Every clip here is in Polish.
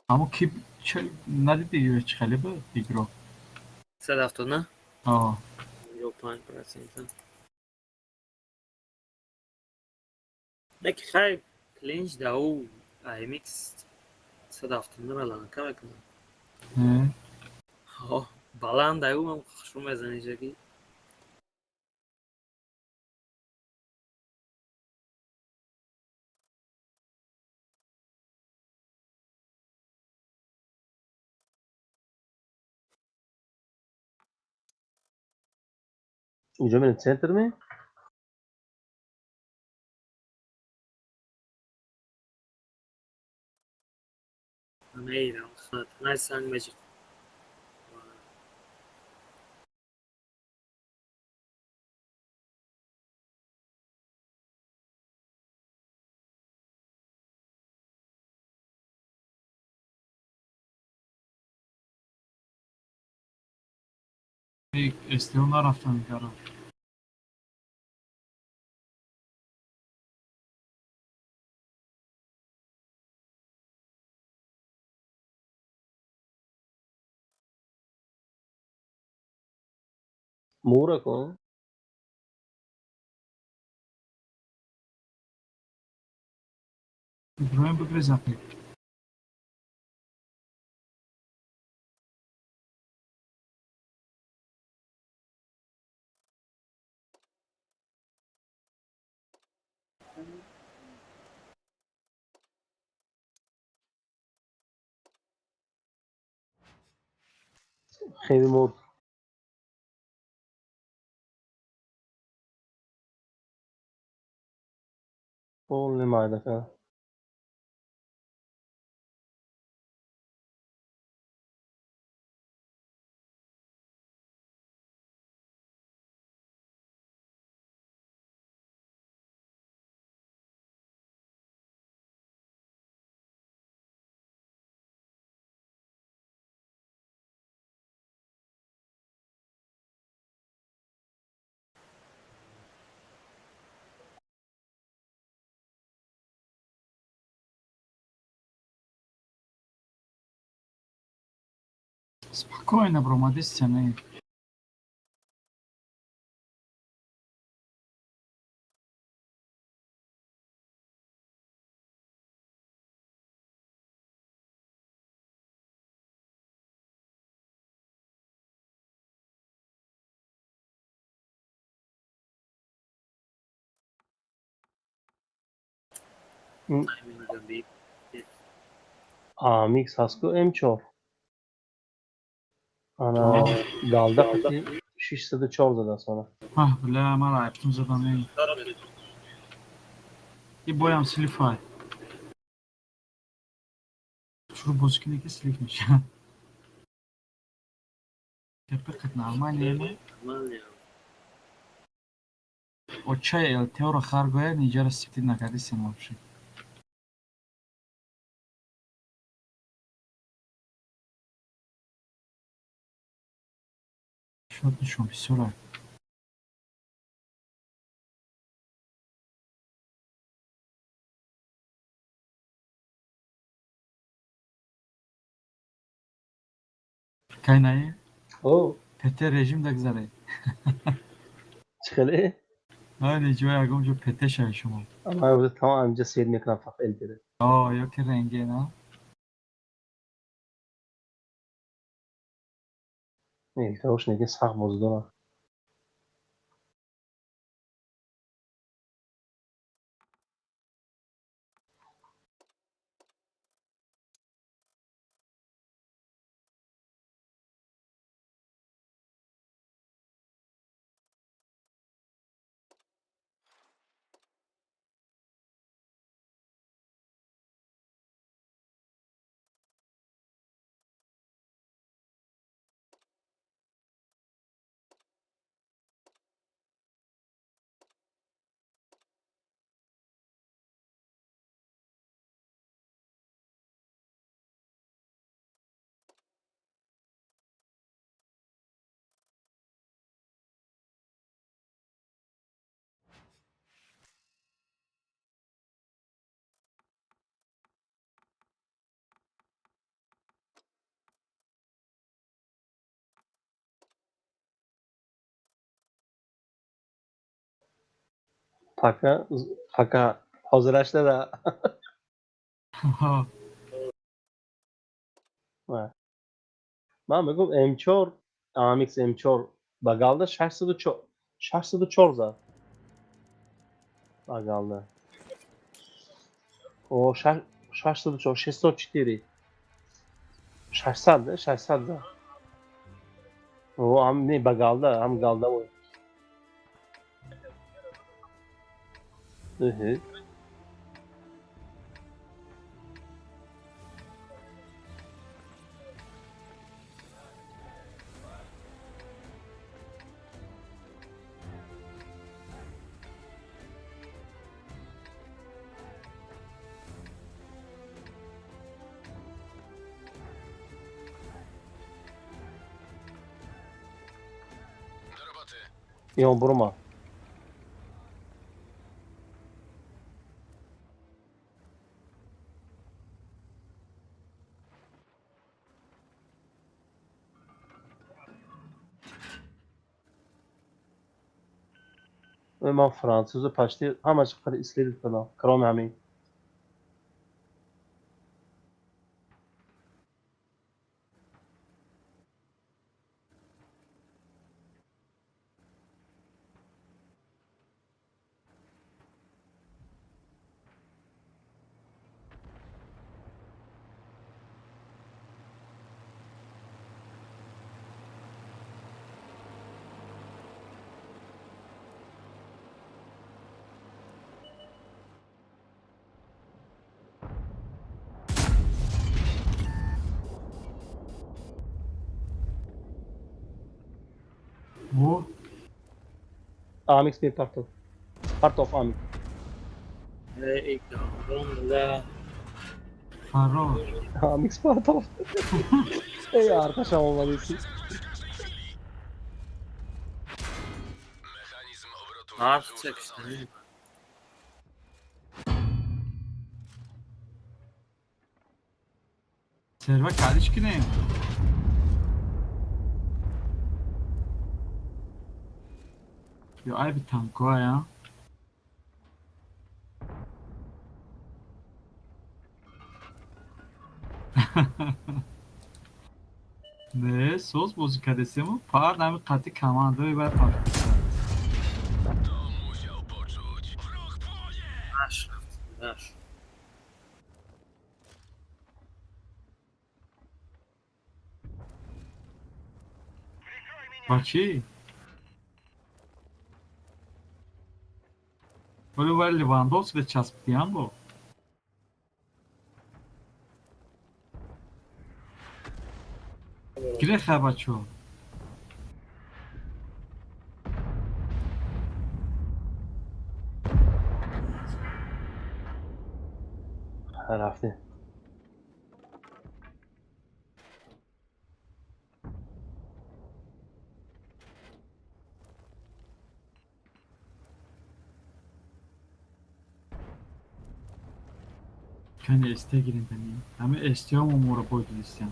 اما کی ندیدی چه خیلی بود دیگرو 170 نه؟ آه 5%. لكن خايف كلينش ده هو اي ميكس 170 الان كم کنم نه بلند ده هم خشم بزنی جگی اینجا من سنتر می نمیرم خاط نایسان مجید استیو نرفتم کارم مورا کن ابراهیم بگری زفی خیلی مرد قول معدفه Spokojno, bro, ma 10 ne. این تایمینگ بی آمیکس هست که M4 انا دالده قطعی 604 زده سانه Ah, بله ما رفتم زدم این این بایم سلیفای شروع بازکنه که سلیف میشه Тепер нормально. нормально Очай теора харгоя ниҷара ситӣ накардисем вообще. Шод нишон бисёра. Кайнаи? او Пете режим дагзаре. چخله Айни ҷоя ягон ҷо пете шави шумо. اما امروز تمام اینجا سیر میکنم فقط التره Ё ки ренге на. التراش نگه سخت بزدارم Paka hazırlaştı da. من میگم M4 AMX M4 بغل 604 زد بغل او 604 604 600 ده 600 ده او هم نه بغل ده هم galda بود اه يوم برما من fransız و پشتی همه چقدر اسلیل کنم کرام همین Bu AMX bir part of AMX ای دامون فرار AMX part of ey arkadaşım olmalıydı حرف چکشتنی Server kardeş ne? Yo ay bir tanko ya. Ne? Sos muzika desemu? Par nami qati kamando i bar par. نش نش با چی؟ ولی ور لیواندوس به چسبیدیم با. گره خواه بچه ها. رفته Kendi este girin beni. Ama istiyorum umura koydu isteyen.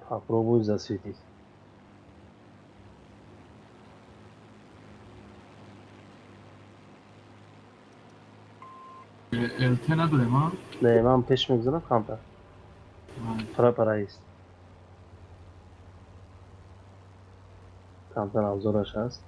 Попробуй засветить. Elte نداره ما؟ نه من پیش میگذارم کامپر پرای است کامپر ابزارش هست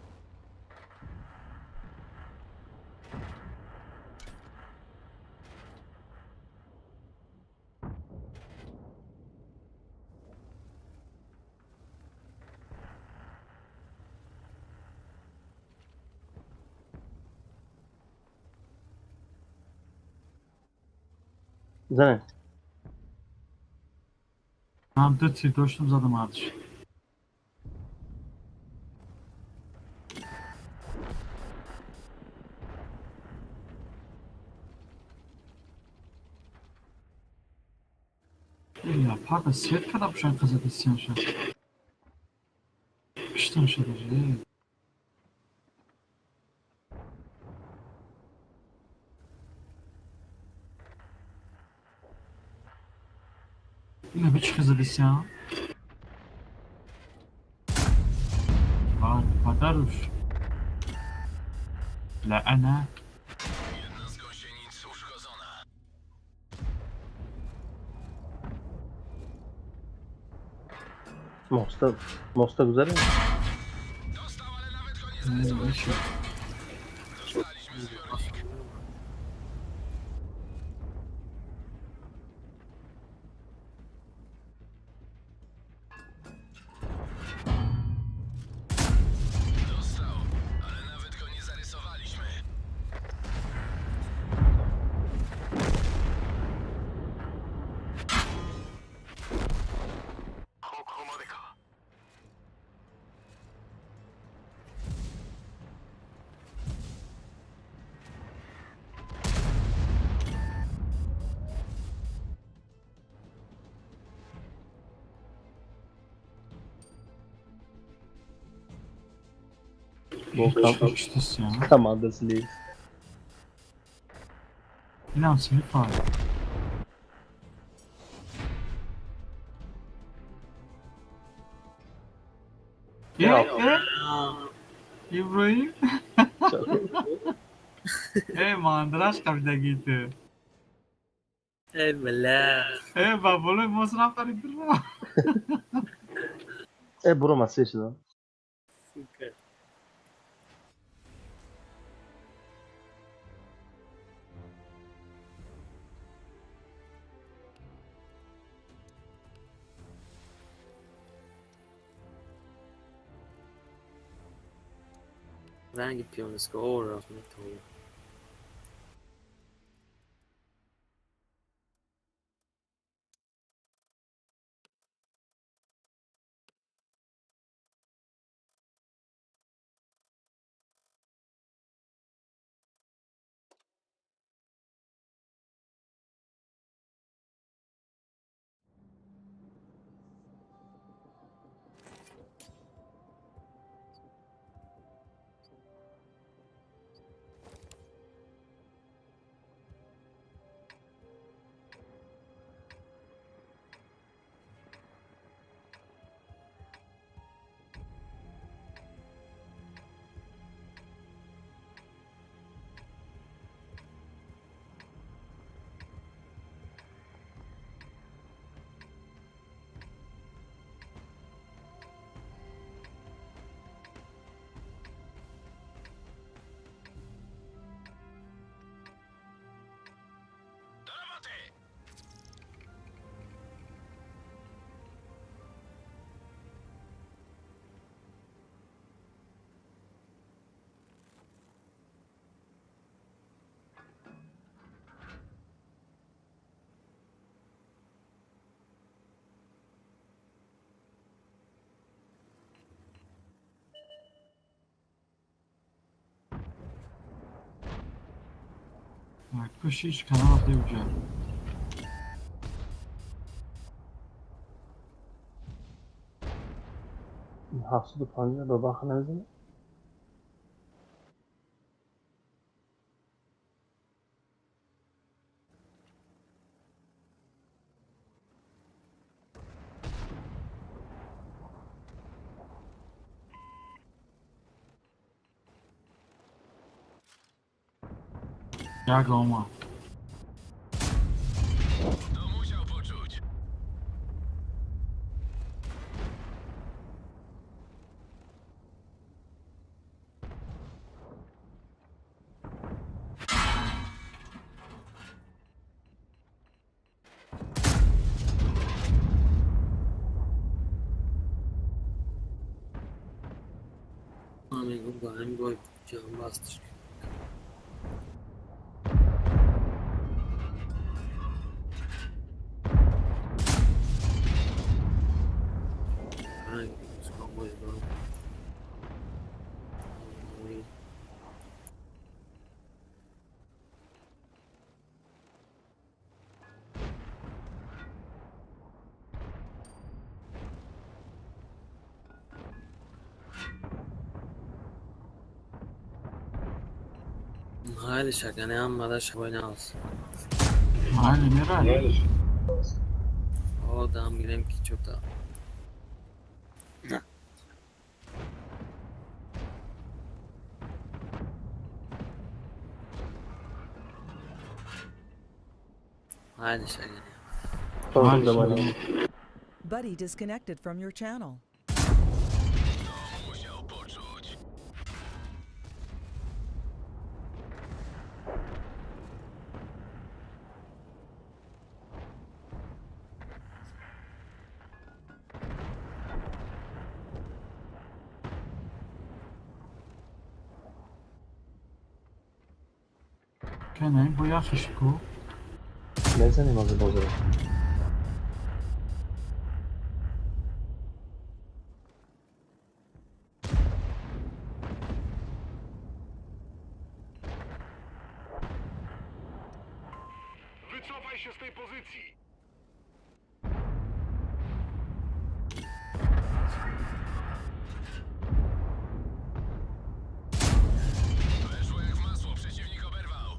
زنه Tam do tir doştum zadım ardır. İlla pardon svet kadar puşan kazak isyan şu an. İşte şu da Yine bir kazak isyan. Var padaruş. La ana. Mosta güzel mi? Ne şey. Volkan İşte isyan. komandası değil. İnan seni fare. Ya. İbrahim. Çok Mandraş kapıda gitti. Eyvallah. Babolo masrafları indirme. bro masaya şunu. Süper. Rangi piyonu ska ora som ett tåg. Köşe iş kanal atlayacak. Hafızı panca da bakın özüne. Ja, goma. Amigo, galiba can bastır. Ay, los Cowboys, bro. Muy- معلش يا جماعة ما ده شوية ناقص. Aynen herhalde. دام میرم که چوتا. معلش يا جماعة. Sorun Maalesef. zamanı. Buddy disconnected from your channel. Kenan bu yakışıklı. Ne zaman hazır olur? Wycofaj się z tej pozycji! Weszło jak w masło, przeciwnik oberwał.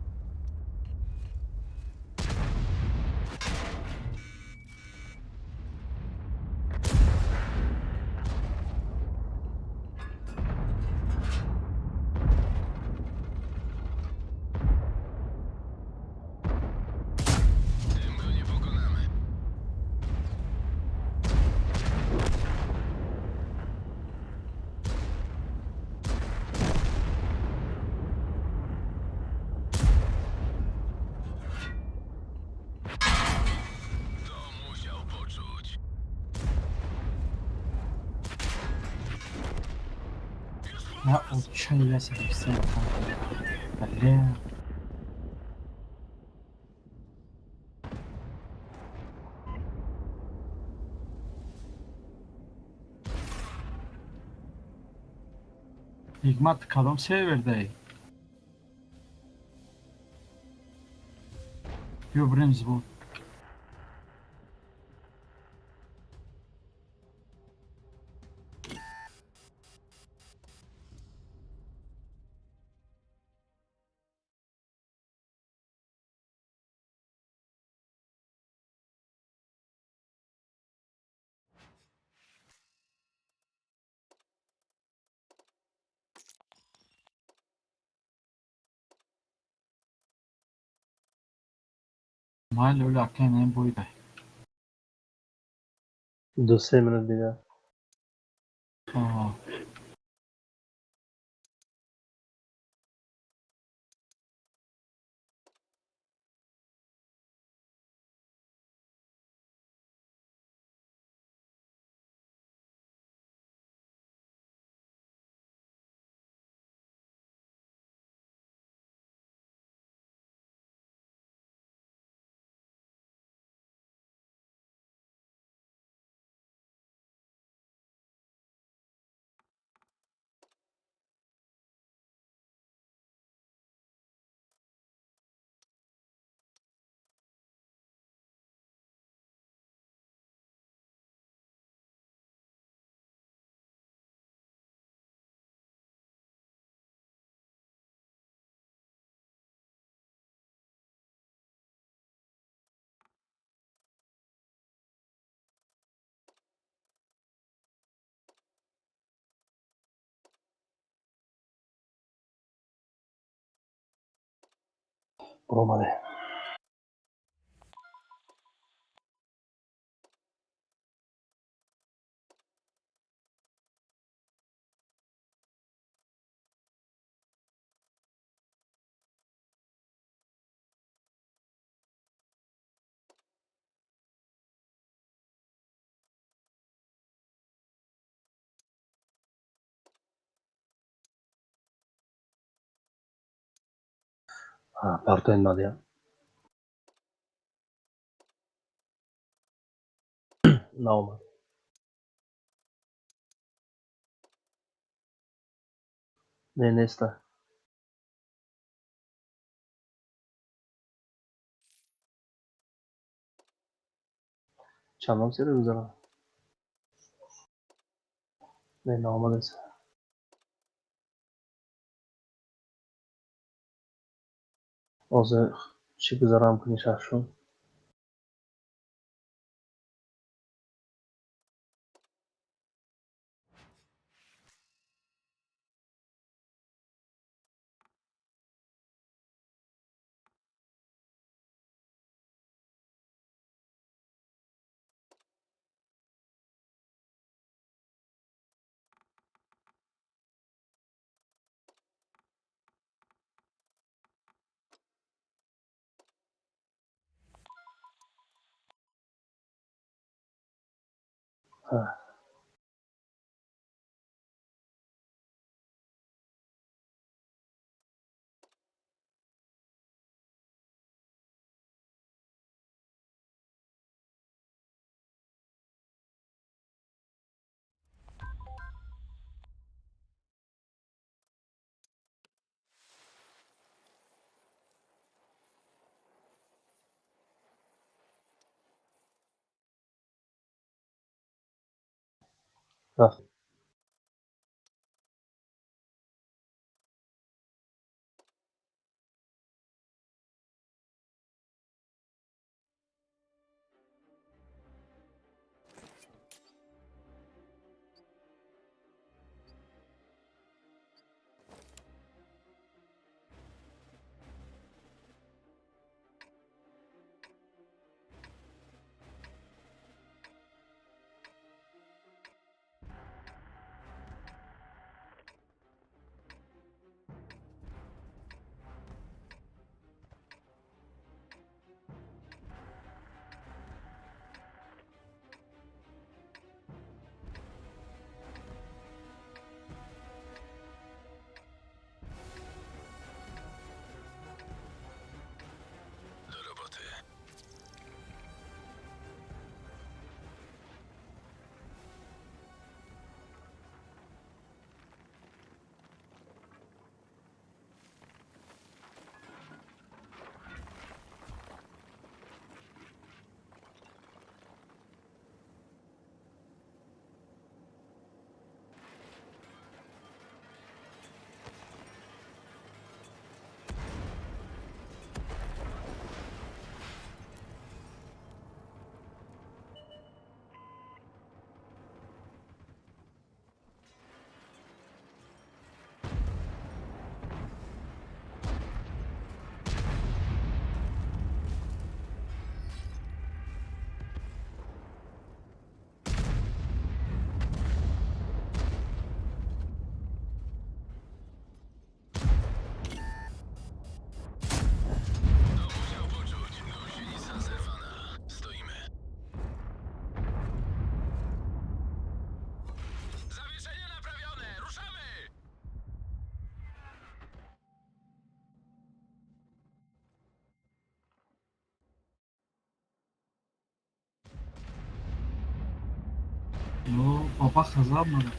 Tym go nie pokonamy. To musiał poczuć. Ya o çayla sevgisine bakar. Böyle. Hikmat kalom severdi. Yo birinci bu. Mal öyle Kenan buydu. 2 minut دیگه. Aa. Olmadı. Ha, parto inmadı ya. Ne olmadı? نه نیسته. چندم سیره بذارم. نه نامه نیست. آزه چی بذارم کنی شهرشون؟ ها. رفت. Do roboty. To musiał poczuć. Gąsienica zerwana. Stoimy. Zawieszenie naprawione! Ruszamy! Yo, baba kazanmadı.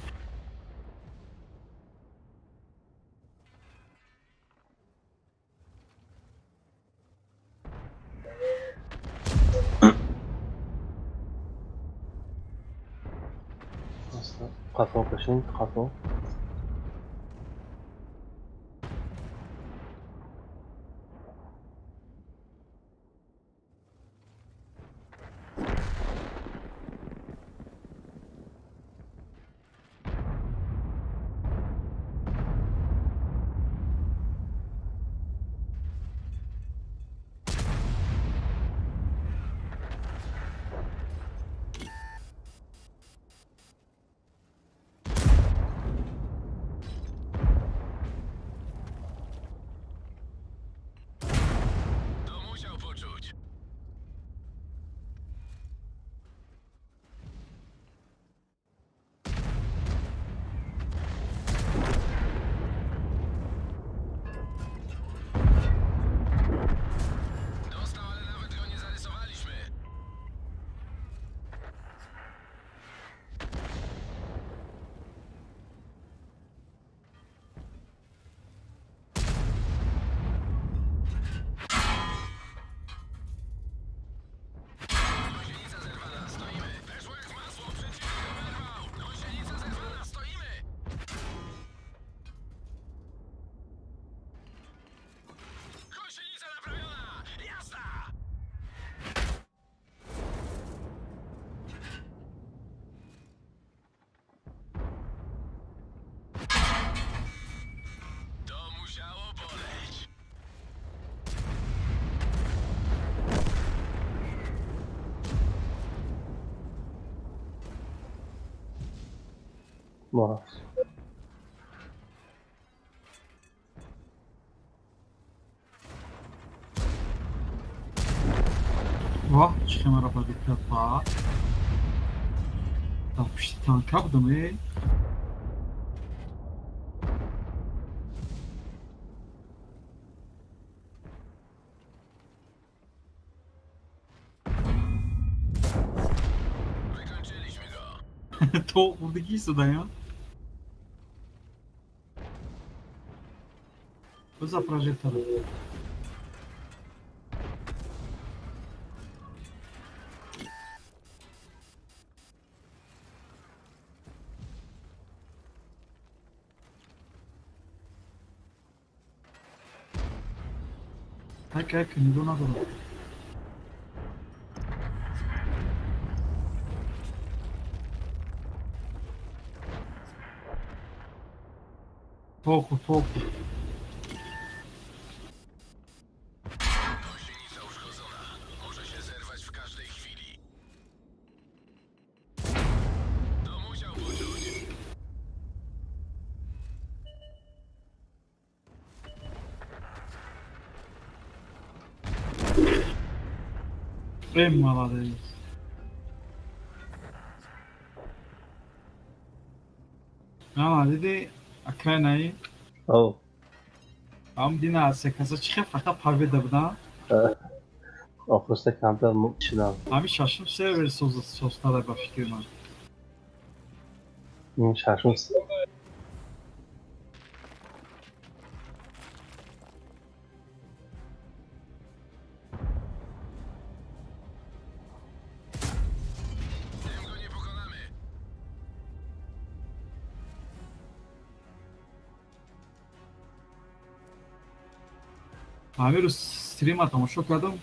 اصلا قطع بشین قطع. برو. Vah, çıkama rafa dikkat pa. Tapıştı tanka bu da mı? Wykończyliśmy go. To buradaki sudan ya. Bu zaprojektalı. Hak, nie do nadal. Pouco, pouco. Gąsienica uszkodzona. Może się zerwać w każdej chwili. To musiał poczuć. En maladayız. Ama dedi Ukrayna'yı او am dina sekasa çıkıp fakat parveda buna. آخرسته کمتر شدم. Abi şaşım sever soslara başlıyorum. این ششم Tym go nie pokonamy. Abi stream tamaşa kadın.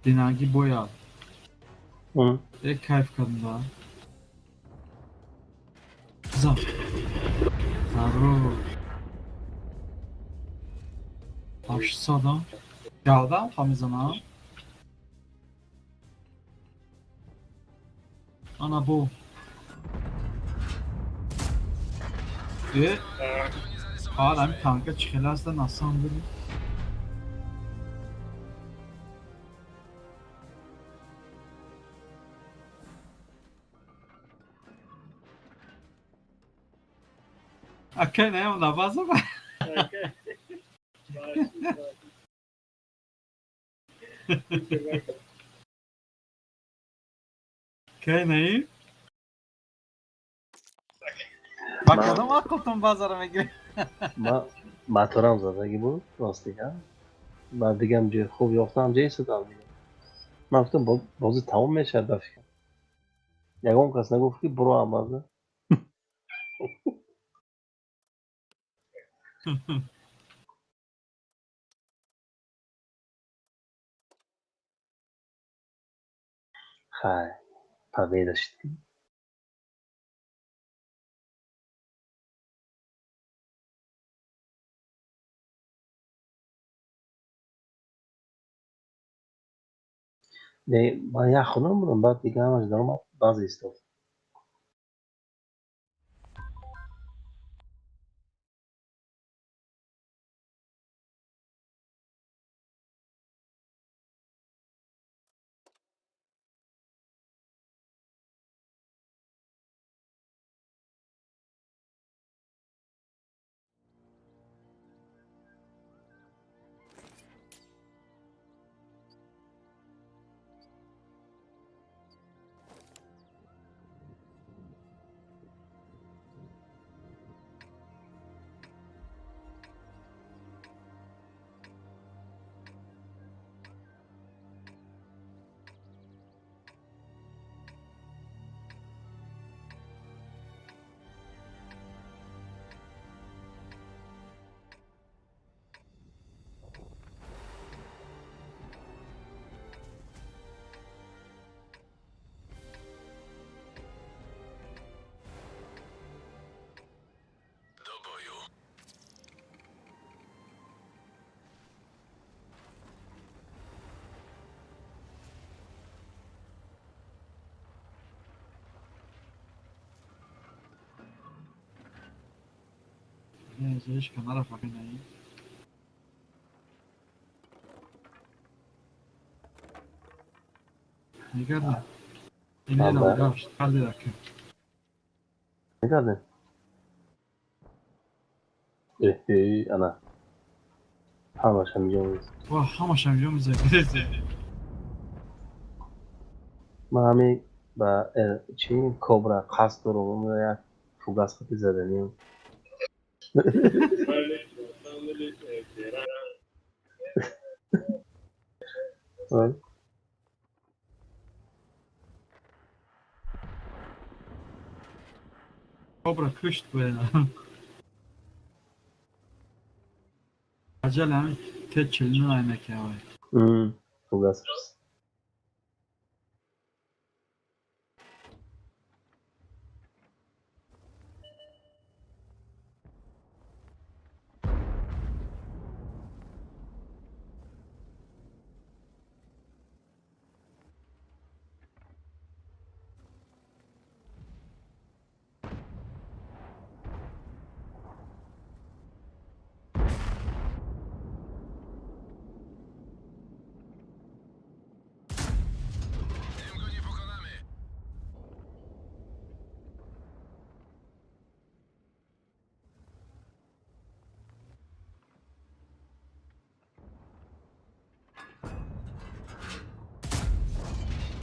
Dinagi boya. اون Kayıp kadın da. Zam. Aro. Başlısı adam. Geldi hamizana. Ana bu. Ve adam kanka çıkılasdan nasıl anladın? Akay ne yapalım fazla mı? Akay neyi? Bakalım akıtın pazara gir. ما تورم زدگی بود راستی ها. بعد دیگه جای خوب یافتم جای ستم دیگه. من گفتم بازی تموم میشه بفکر. یکم کس نگفت که برو هم بازه. خای پاویدشت. نه من یه خونم بودم بعد دیگه همش دارم بازی استاد. جایش کنار فقط نهی نگردم این Tamam دیدم be. گاشت قلبی دکم Ne geldin? Ana. Ha başa milyon. واه همش هم جا میزه Mami ba چی کبرا قصد رو یا فوگاس خطی زدنیم. کبرا کشت بودم عجل همین ته چلنو aynake havai. فوگاس. Tym go nie pokonamy.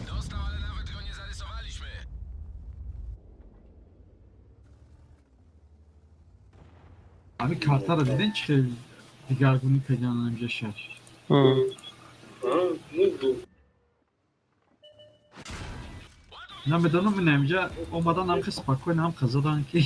Dostał, ale nawet go nie zarysowaliśmy. Abi kartlara dedin ki diğerguni peganlarımıza şer. Nam بدانم من نمیجا اومدن هم که سپاکوی هم خزادن که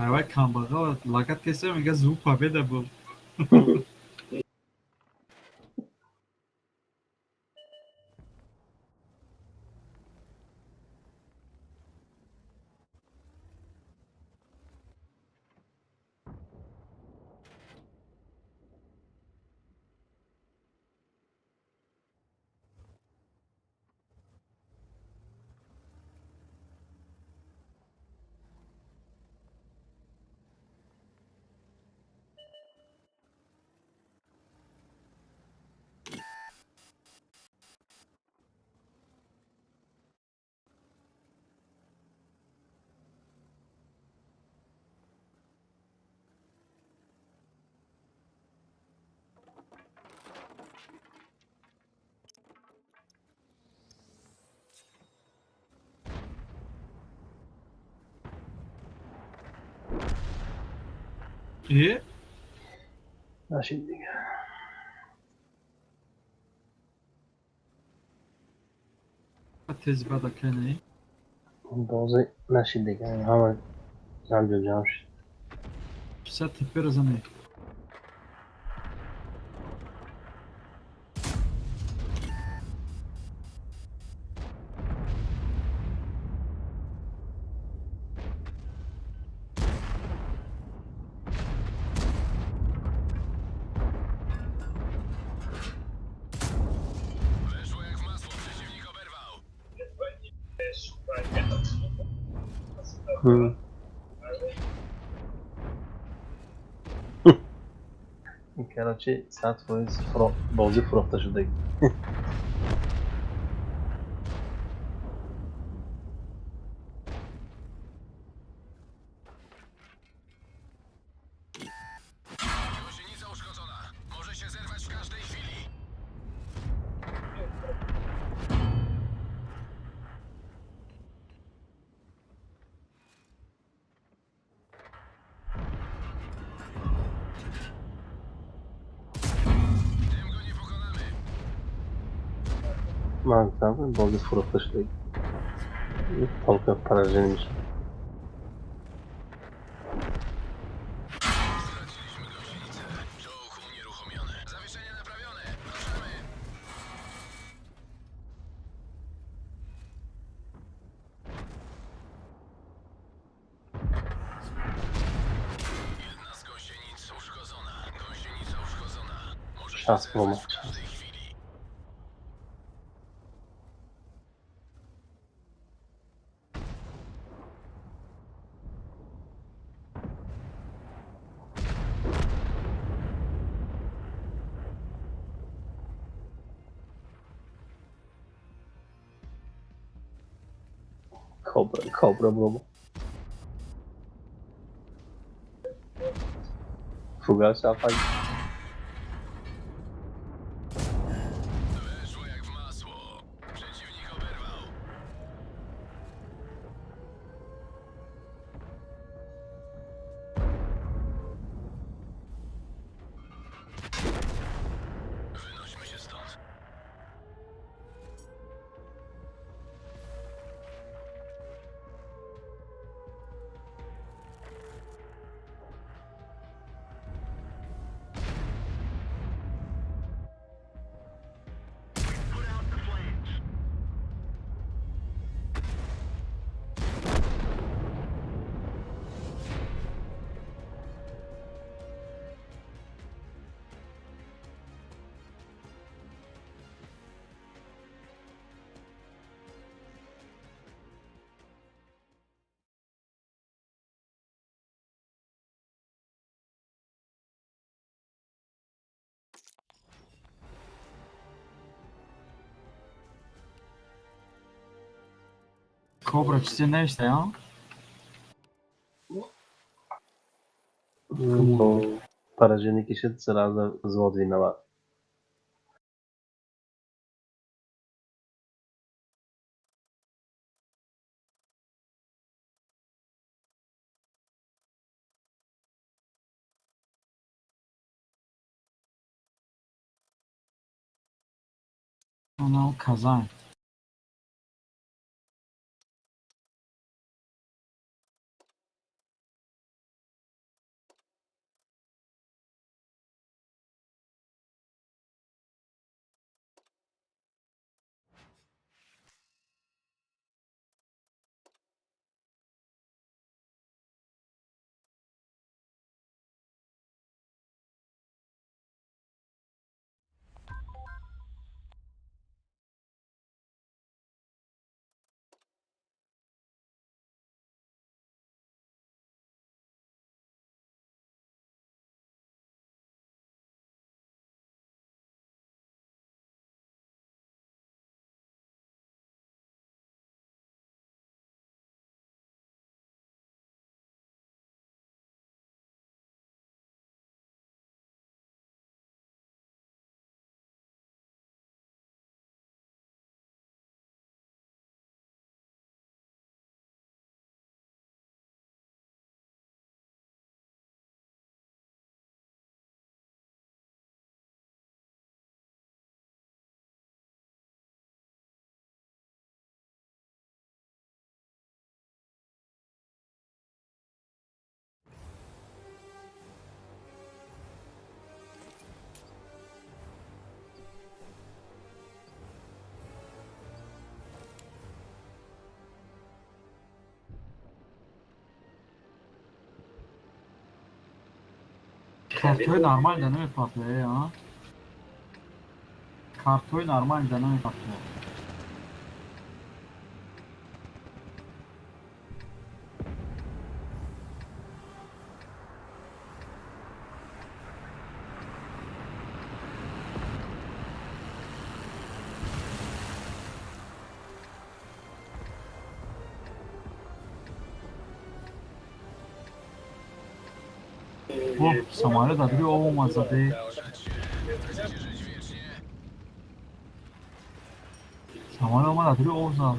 Ayvay kambaga var. Lakat kese mi gaz zupa bede bu. İyi. Ha şimdi. Tezi bada kene. Dozi ne şimdi yani ama sen göreceğim. Pisa tipi razanı. Weszło jak w masło, przeciwnik oberwał. Karachi saat boyu bozu fıroktaşıdayım. Gąsienica uszkodzona. Może się zerwać w każdej chwili. Tym go nie pokonamy. Mantıklı bozu fıroktaşıdayım. Tylko parażynimś. Straciliśmy gąsienicę. Czołg unieruchomiony. Zawieszenie naprawione. Ruszamy. Jedna z gąsienic uszkodzona. Gąsienica uszkodzona. Może się Czas zerwać w moment. każdej chwili. Kobra było. Fuga trzeba palić. Weszło jak w masło. Przeciwnik oberwał. Wynośmy się stąd. Kobra çiçeği ne işte ya? Bo parażyniki się 3 razy złodwinęła. Ona o kazan. Kartoy normal deneme patlıyor ya. Kartoy normal deneme patlıyor. O, samolot da biri olmasa değil. Ruszać się. Chcecie żyć wiecznie? Samolot da biri olsa.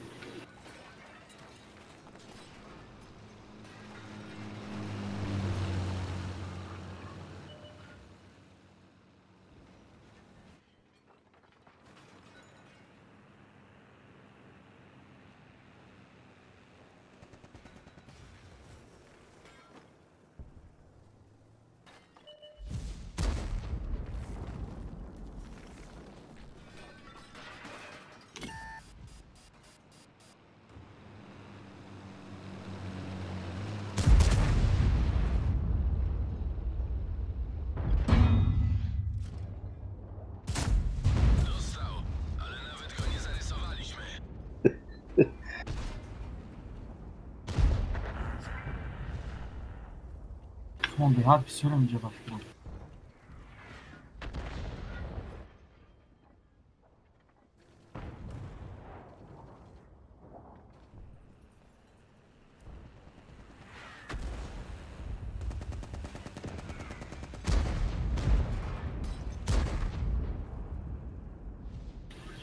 Он бегает писюрем اینجا بفکرم.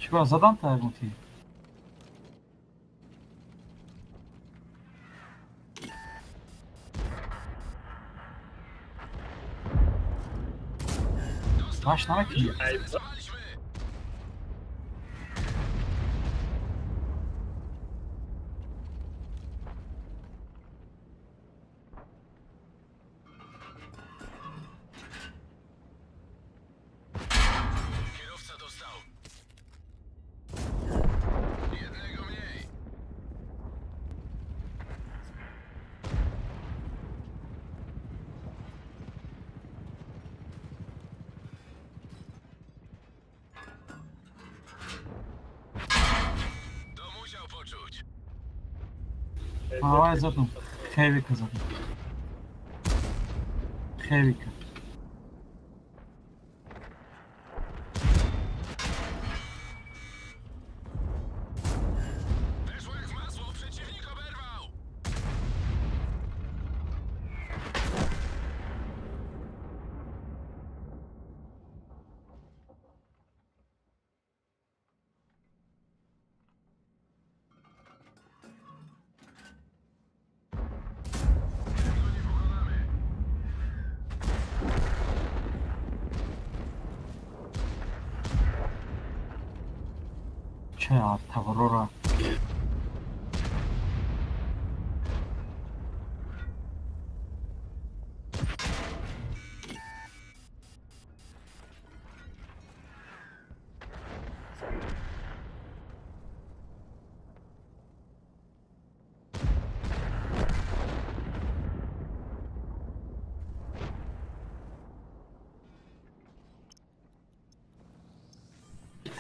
چیکار زدم تایموتی؟ Masz na jaki? Zaliśmy! Kierowca dostał. Jednego mniej. To musiał poczuć. آه زدم. خیلی که زدم. خیلی که. Weszło jak w masło, przeciwnik oberwał. Tego nie pokonamy. چه تورورا.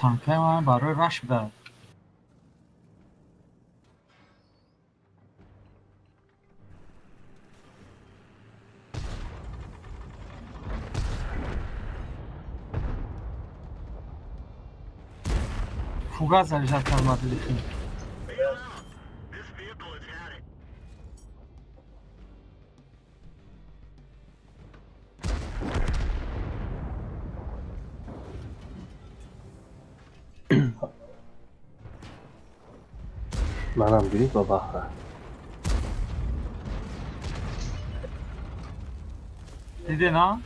تانکه من برای رش داد. فوگا زنجر کرد لیخی. منم گیرید با بخره. دیدی نه؟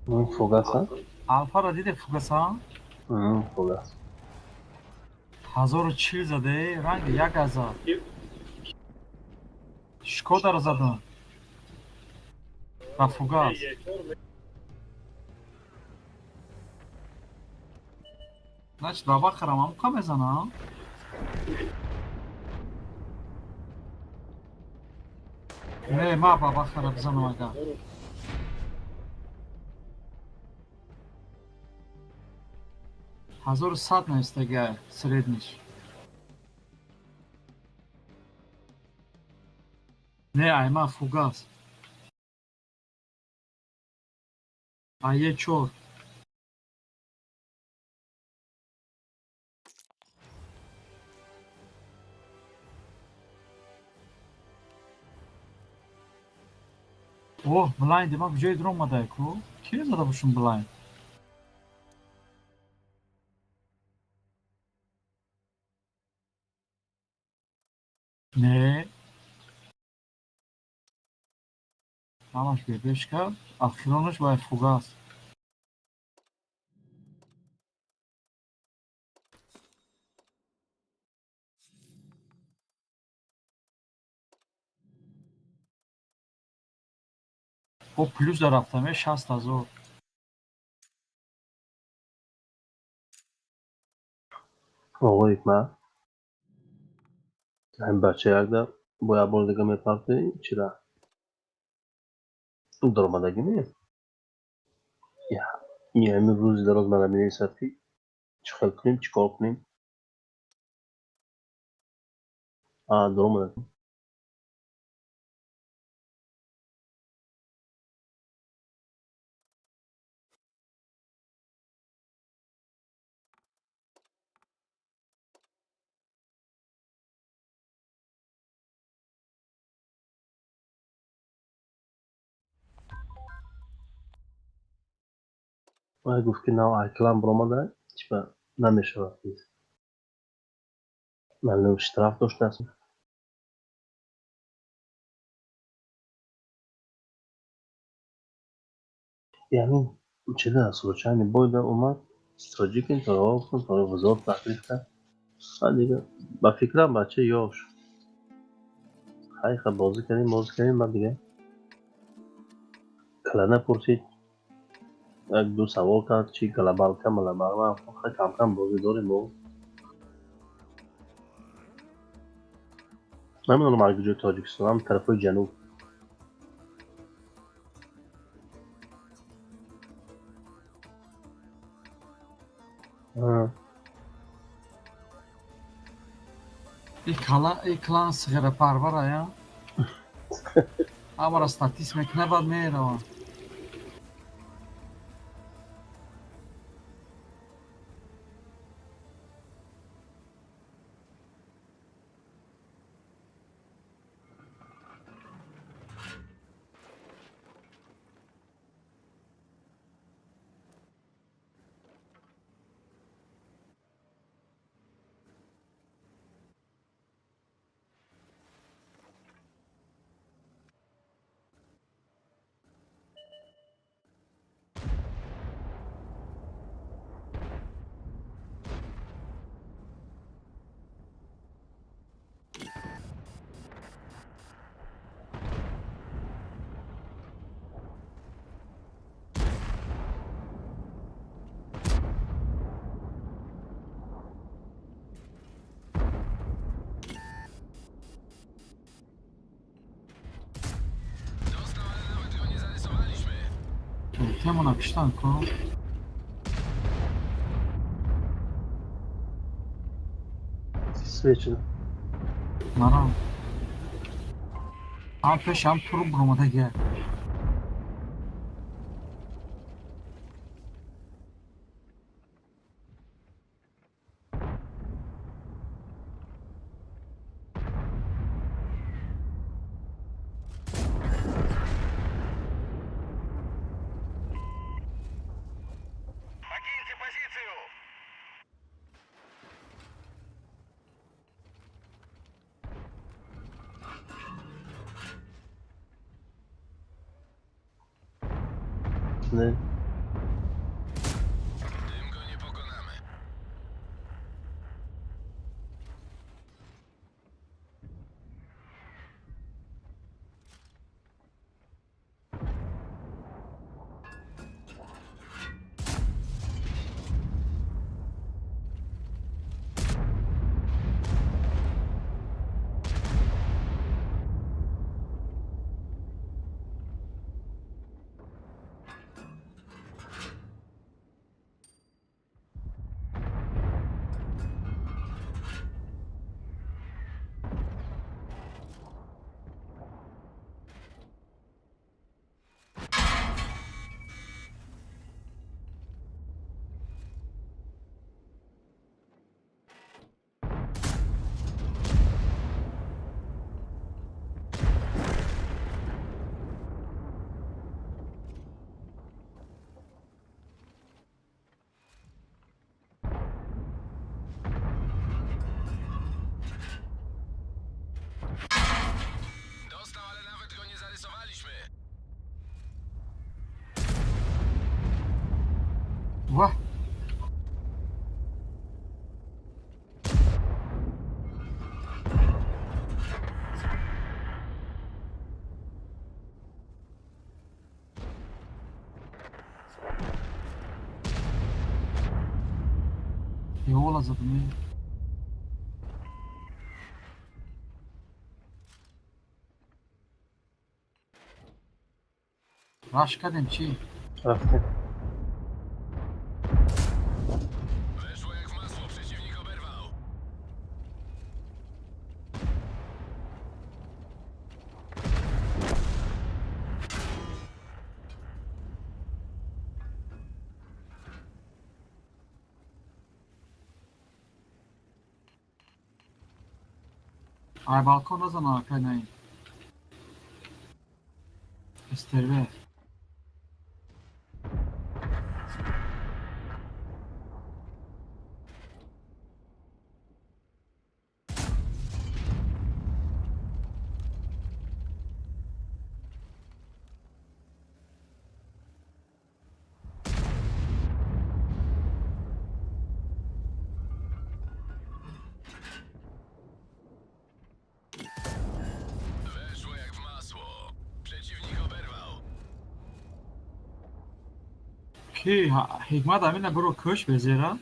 اون فوگاس ها؟ الفا را دیدی فوگسا؟ فوگاس. 1040 زده رنگ 1000. شکودا را زدم. و فوگاس. نچ دابا خرم هم کم بزنم. نه ما بابا خرم بزنم اگر. هزار و صد نیستگه سریدنیش. نه ایما فوگاس. ایه چور. اوه بلایند ما کجای درون ماده کو؟ کی زده باشون بلایند؟ نه همش بیبش کرد اخیرانش باید فوگاس. او پلوس در رفتمه 60,000. Oğlu ikma. Hem bahçelerde boya bozdagım yapardı içira. Durmadagi mi? Ya. Yani روزی دراز من می نویسد که چیکار کنیم چیکار کنیم. درمونه. و گفت که نوع کلام برآمده هیچ نمیشود دید. معلوم اشتراک داشته است. یعنی چه است روچانی باید اومد استراتژیک انتخاب کن تا وزارت تحقیق کرد. بعد دیگه با فکرم بچه یاش خیلی بازی کردیم بعد دیگه کلانه پرسید یک دو سوال کرد چی گلبال کم و خیلی کم کم بازی داریم و نمیدونم اگه جو تاجیکستان هم طرف جنوب ای کلان صغیر پرور یا امر استاتیسمک نباید میروم. Dostał, ale nawet go nie zarysowaliśmy. Temu napisztam, ko. سویچ Naram. Am peşam turu burmada gel. Покиньте позицию! نه Tym go nie pokonamy. Dostał, ale nawet go nie zarysowaliśmy. Vah. Yol azadını. Raş kadem çi. رفته Weszło jak w masło, przeciwnik oberwał. Ay balkon o zaman arkadaşlar. Gösterve. Ki Hikmet Emin'le bro köş bezira.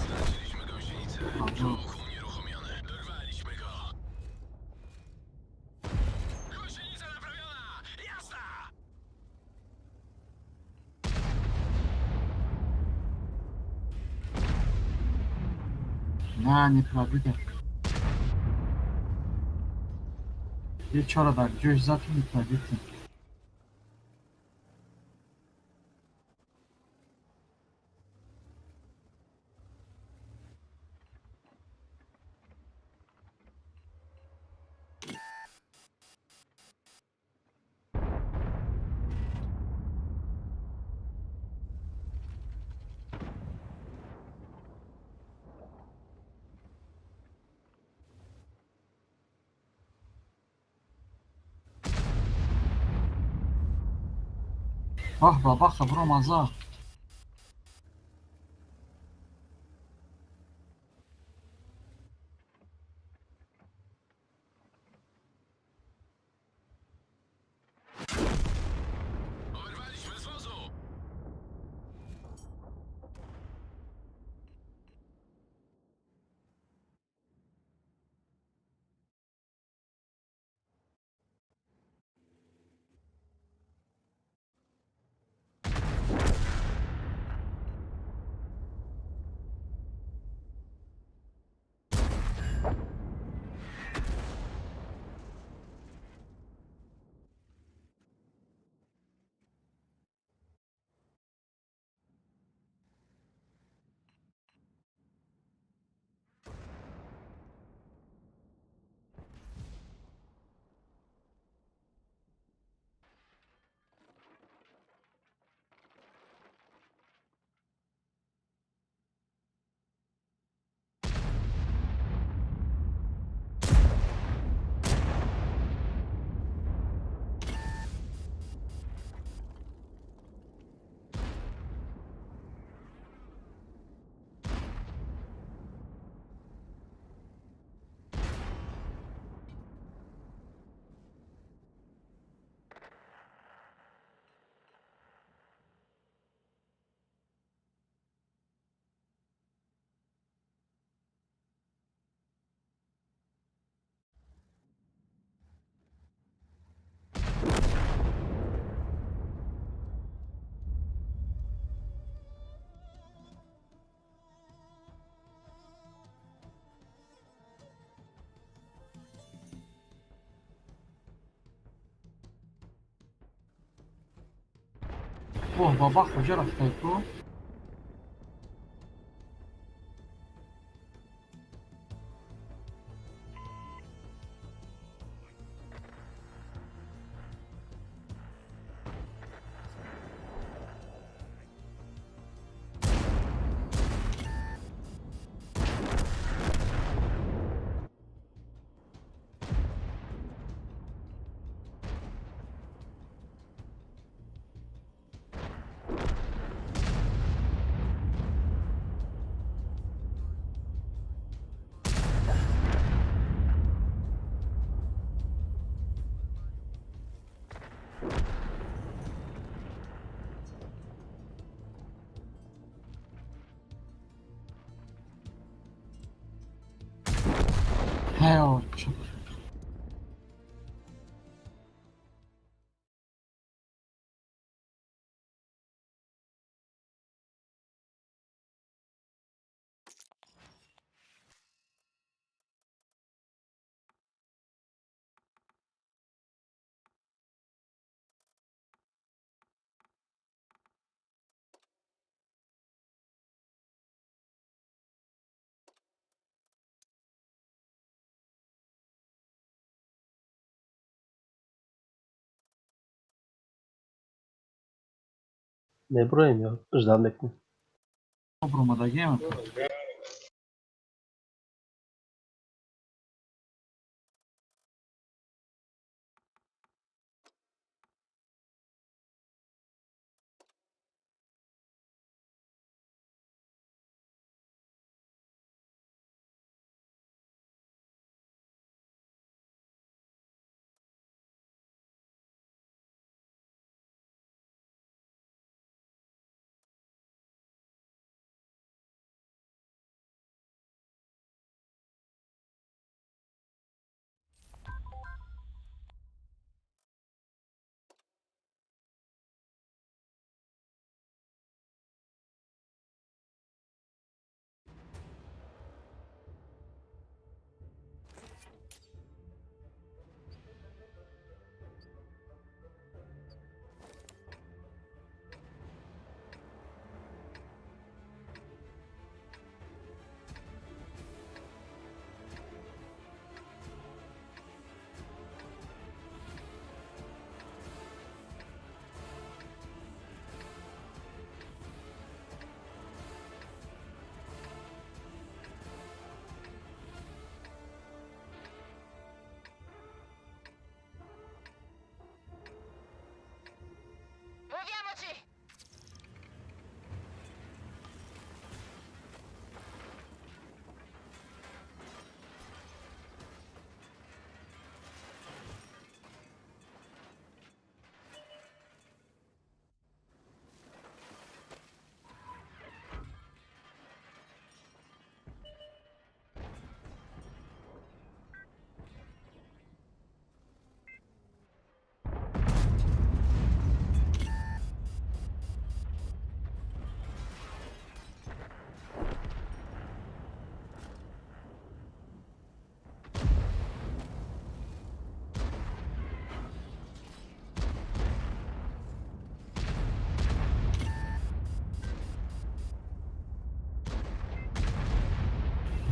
Straciliśmy gąsienicę. Czołg unieruchomiony. Dorwaliśmy go. Gąsienica naprawiona! Jazda! Ne nieprawda. Wieczora tak, gdzieś za tym nieprawda. Bak baba bro maza. Oberwaliśmy z wozu! Oh baba hoca rafta bro. He o çok. Ne burayım ya? Özel bekle. Bro ma da game.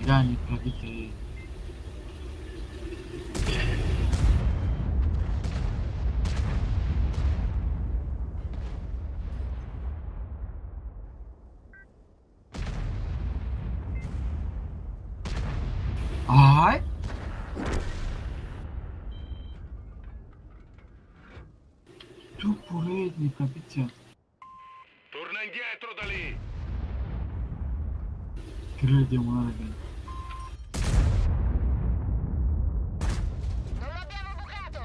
Dai, perdite. Ai! Tu poredni, capite? Torna indietro da lì! Crediamo una raga. Non l'abbiamo bucato!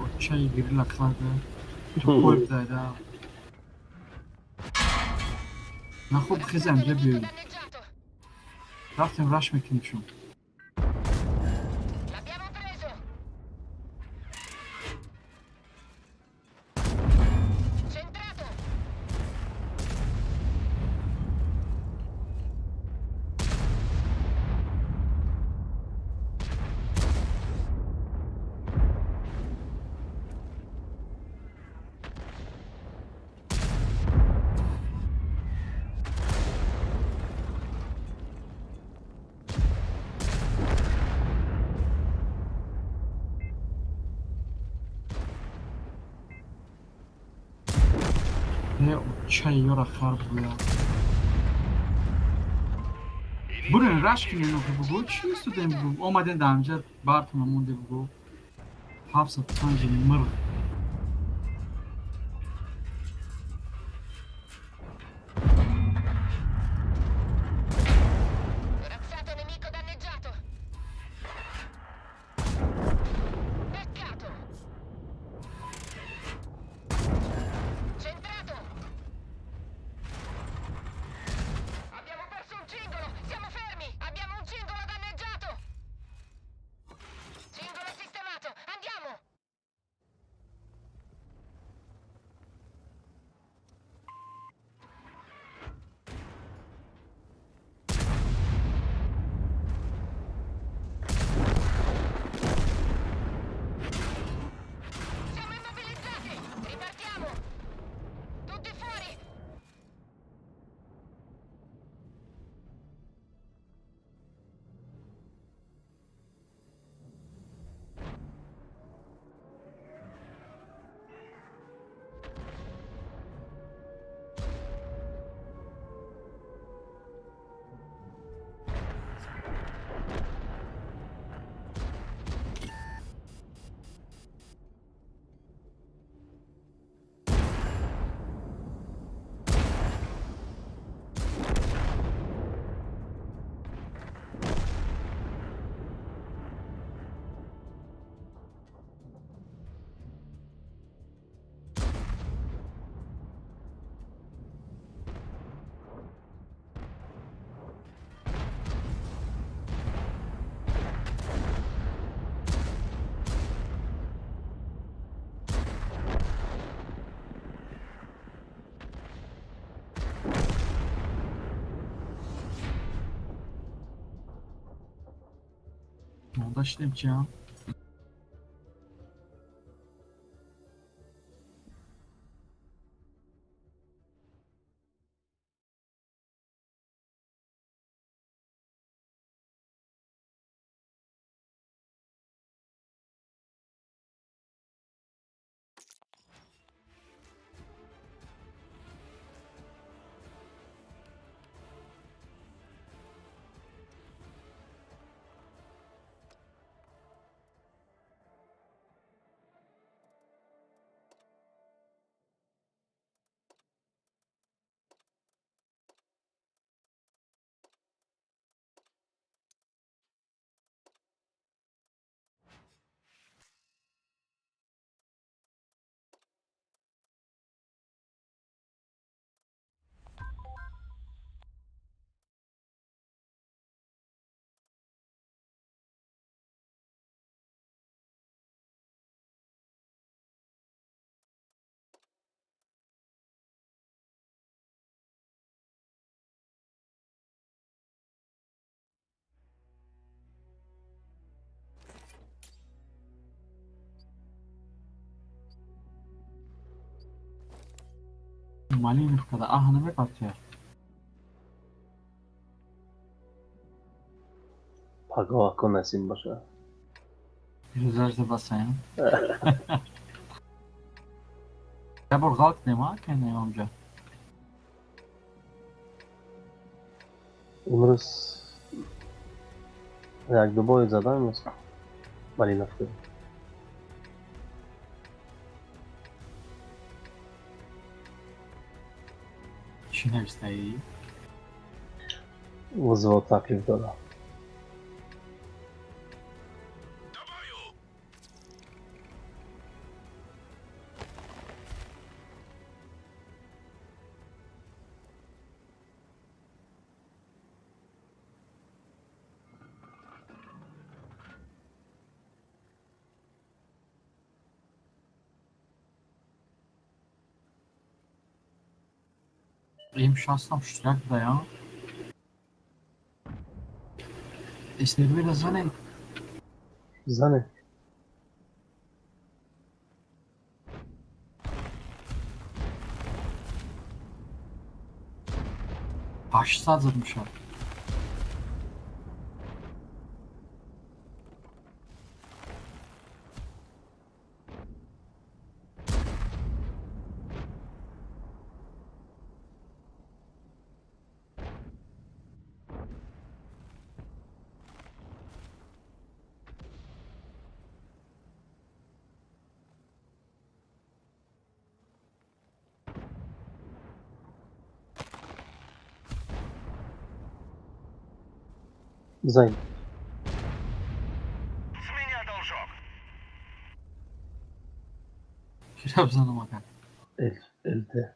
Occiai grilla karga. Tu port da. نه خب خیزم Nemico جبی danneggiato! رفتیم رش میکنیم شو L'abbiamo preso! Centrato! occiai ora خرب بویا برین رش کنین رو بگو چی است دیم بگو آمدین دامجد بارتون مونده بگو 750 مرغ Corazzato nemico danneggiato! Peccato! Centrato! Abbiamo perso un cingolo! Siamo fermi! Abbiamo un cingolo danneggiato! Cingolo sistemato! Andiamo! Siamo immobilizzati! Ripartiamo! Tutti fuori! داشتیم چی هم Malinovka'da ahını hep atıyor. Pagova konasim boşa. Yüzlerce basayım. Gabor kalk deme ha kendine amca. Umrus... Jak do boju zadajmy. Malinowkę. Çin'e isteği. Wyzywał taki w dola. Do boju! Im szastam szlak dają. İstediği biraz hani Zany. baş sadzırmışlar. Zań. Zmienia dążok! Trabzon'a bakar. Elde.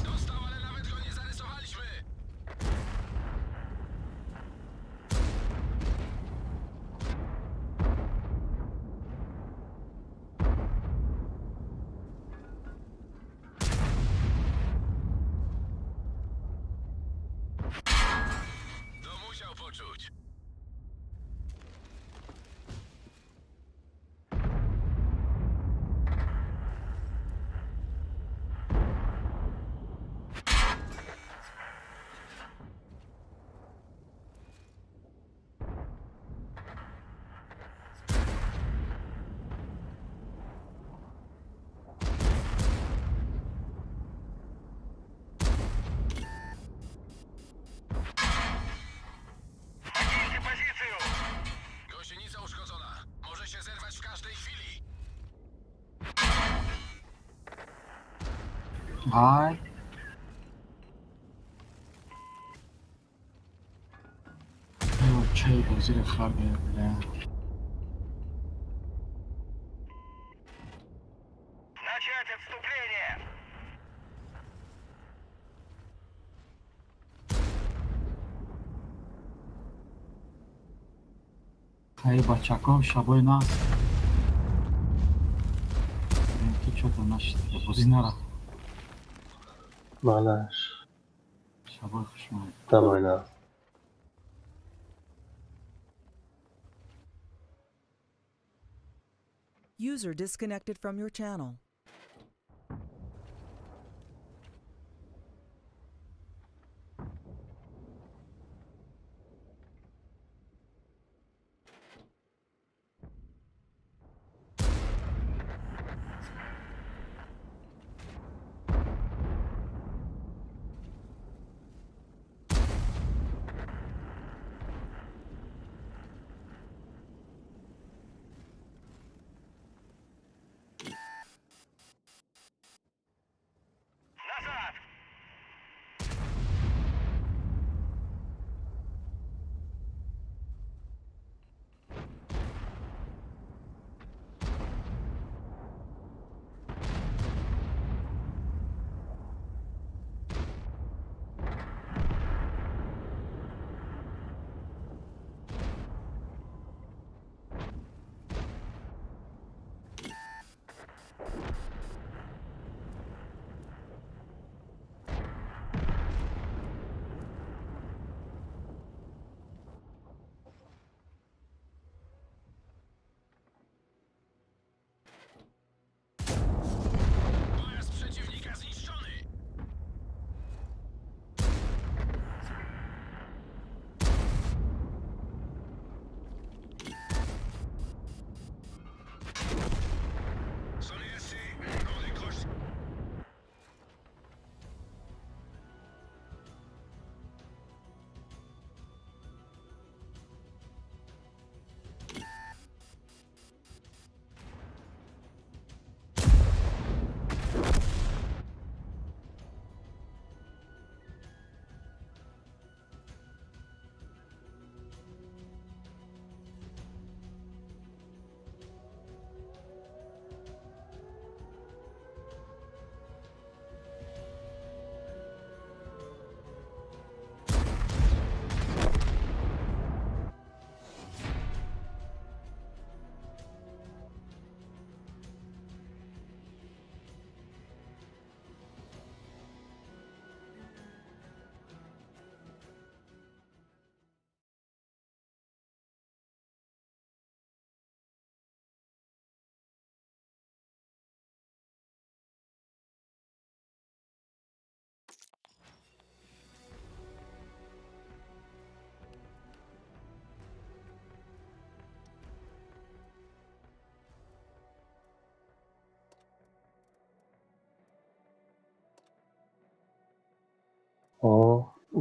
Dostał, ale nawet go nie zarysowaliśmy! To musiał poczuć. Zajmijcie pozycję! Gąsienica uszkodzona. Może się zerwać w każdej chwili. Vay. Evo çay zile farbe bile. Начать отступление! Hej Baciako, szaboj nas. Ty co to nasz pozinara. Malaş. Szaboj hoşuma. Tam oyna. User disconnected from your channel.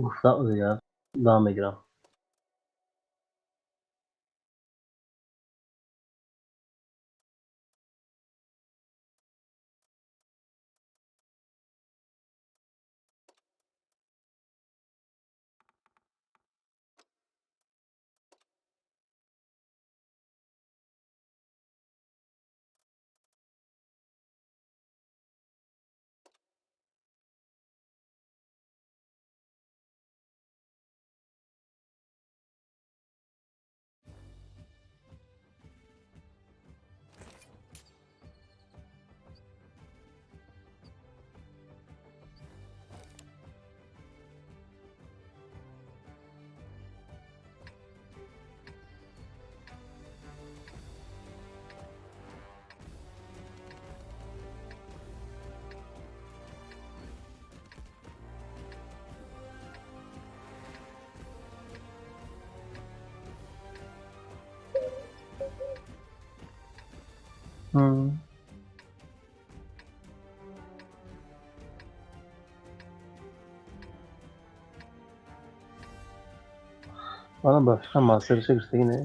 گفتم دیگه دام میگیرم. Bana başka master çıkıştı yine.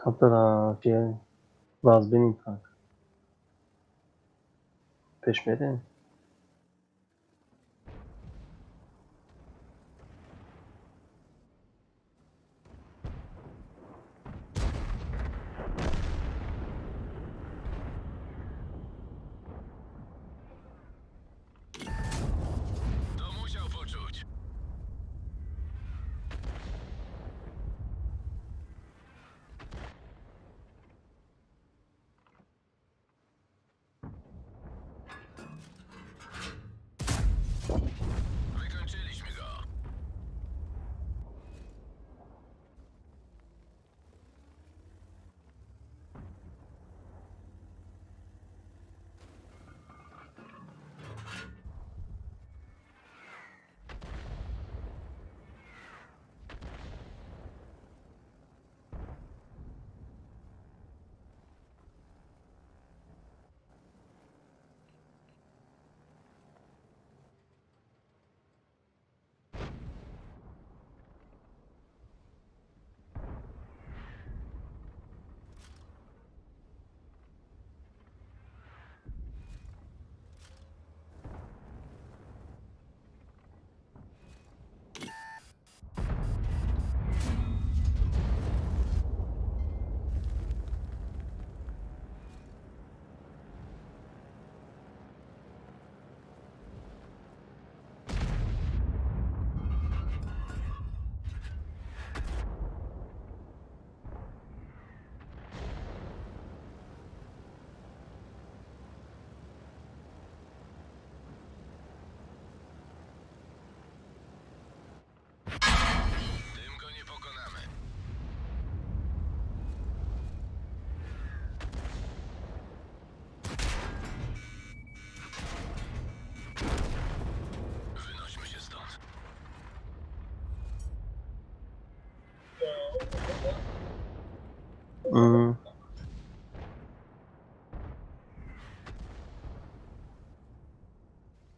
Kapıda şey vaz benim kanka. Peşmeri. To musiał poczuć. Wykończyliśmy go. Tym go nie pokonamy. Wynośmy się stąd.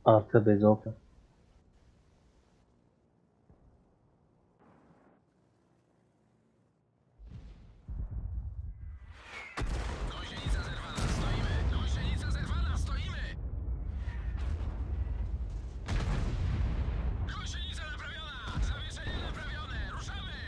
Arka bezopra. Gąsienica zerwana, stoimy! Gąsienica zerwana, stoimy! Gąsienica naprawiona! Zawieszenie naprawione! Ruszamy!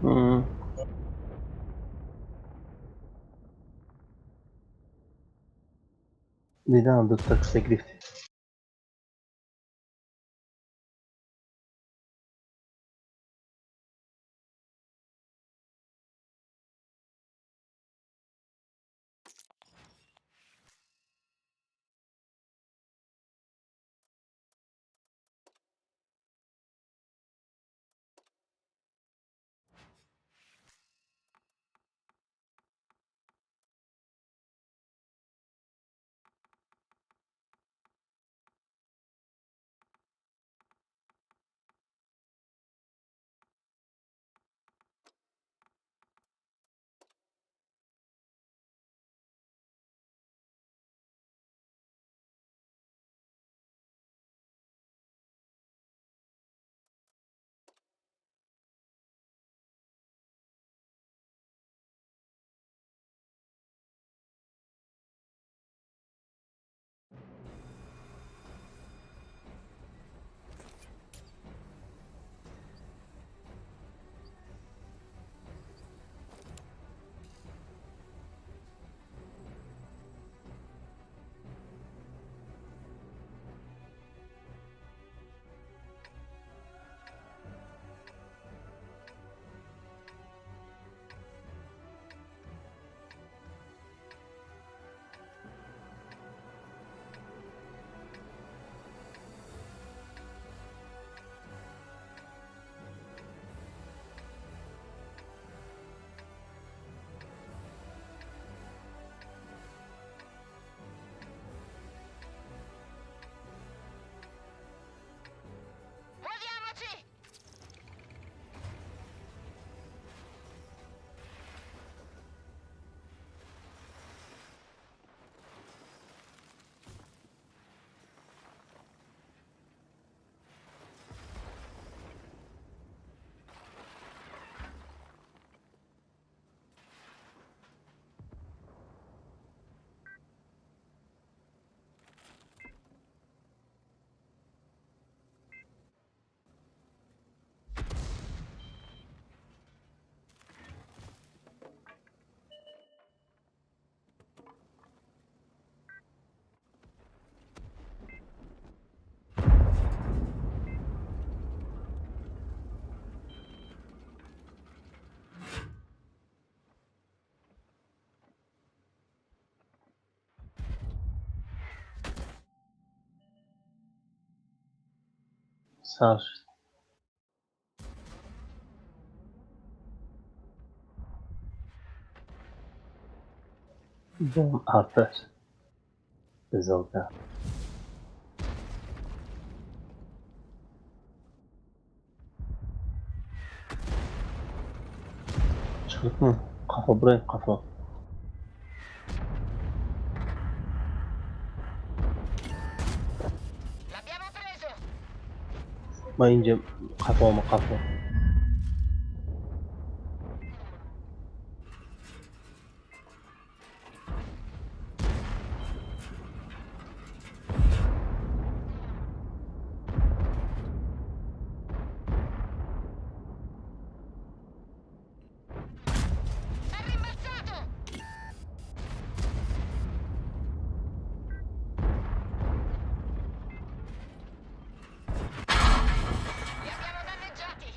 Mm. Neden tuttak teklif? Muoviamoci! Sar. Bom artar. Zolga. Çıktık mı? Kafa buraya kafa. L'abbiamo preso! Mayınca kafama kafa. È rimbalzato! Li abbiamo danneggiati!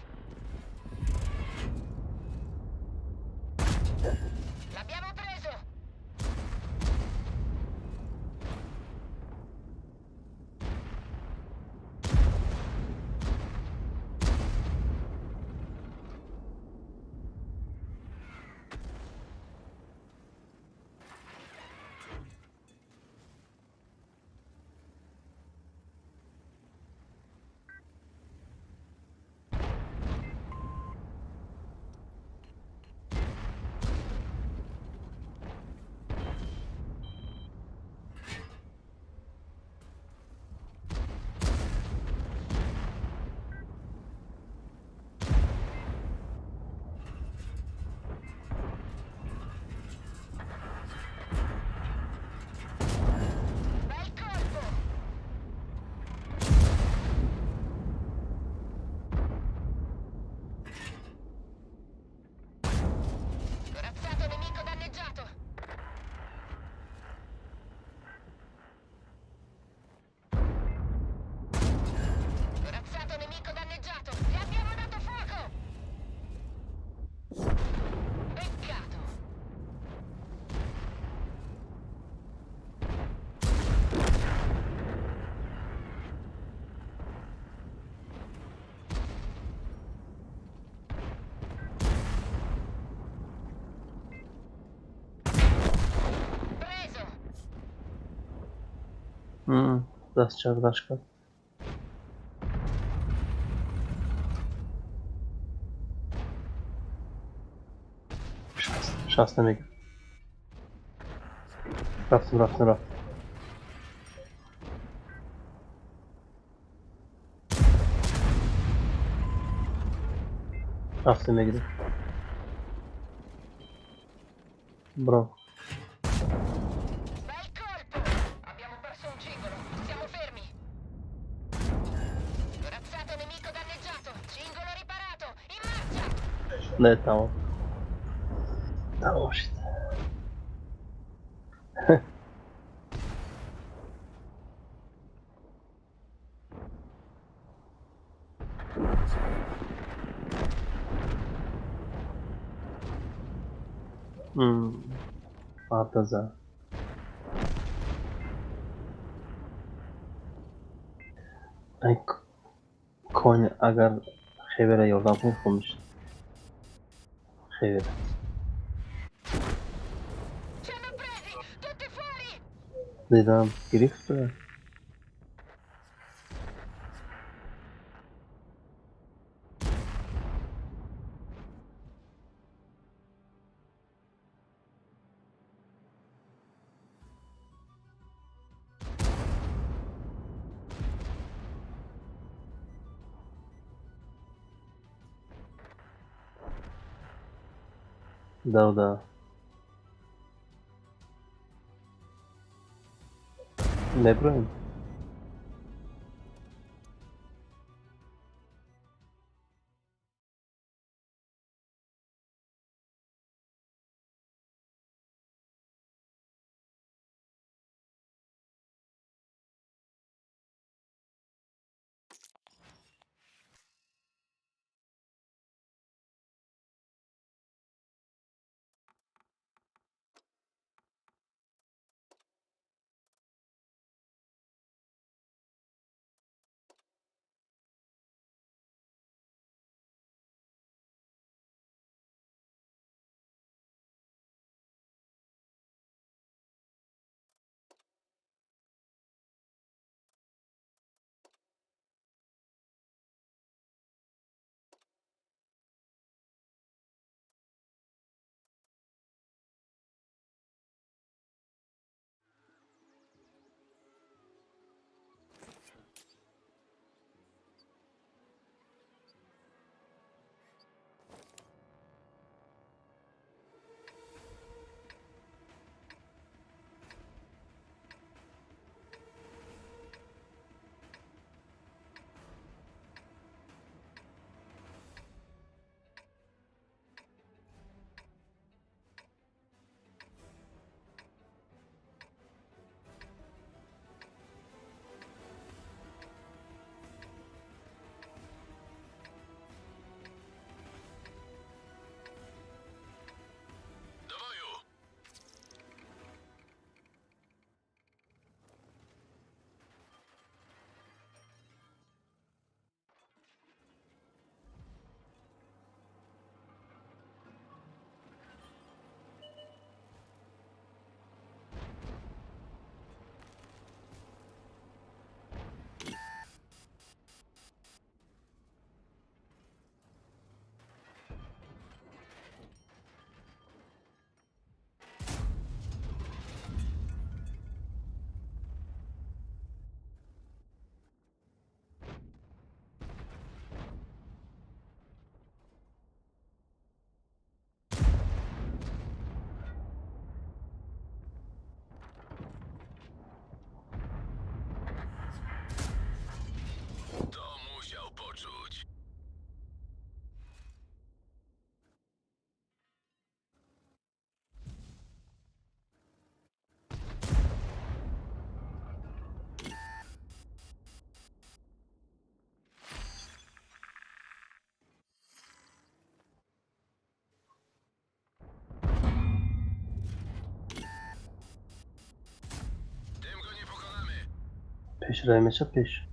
Dast çardaşka. Şans demek. Raftım. Raftım gidip. Bravo. Bel colpo! Abbiamo perso un cingolo. Siamo fermi. Corazzato nemico danneggiato. Cingolo riparato. In marcia! Evet tamam. Tamam işte. Artaza. Konya agar Xevere yordam qilmish. Xevere. Ci hanno presi! Tutti fuori! Dedim girifti. Davda. De Bruyne. Do boju! To musiał poczuć. Tym go nie pokonamy. Peş Raymeş'e peş.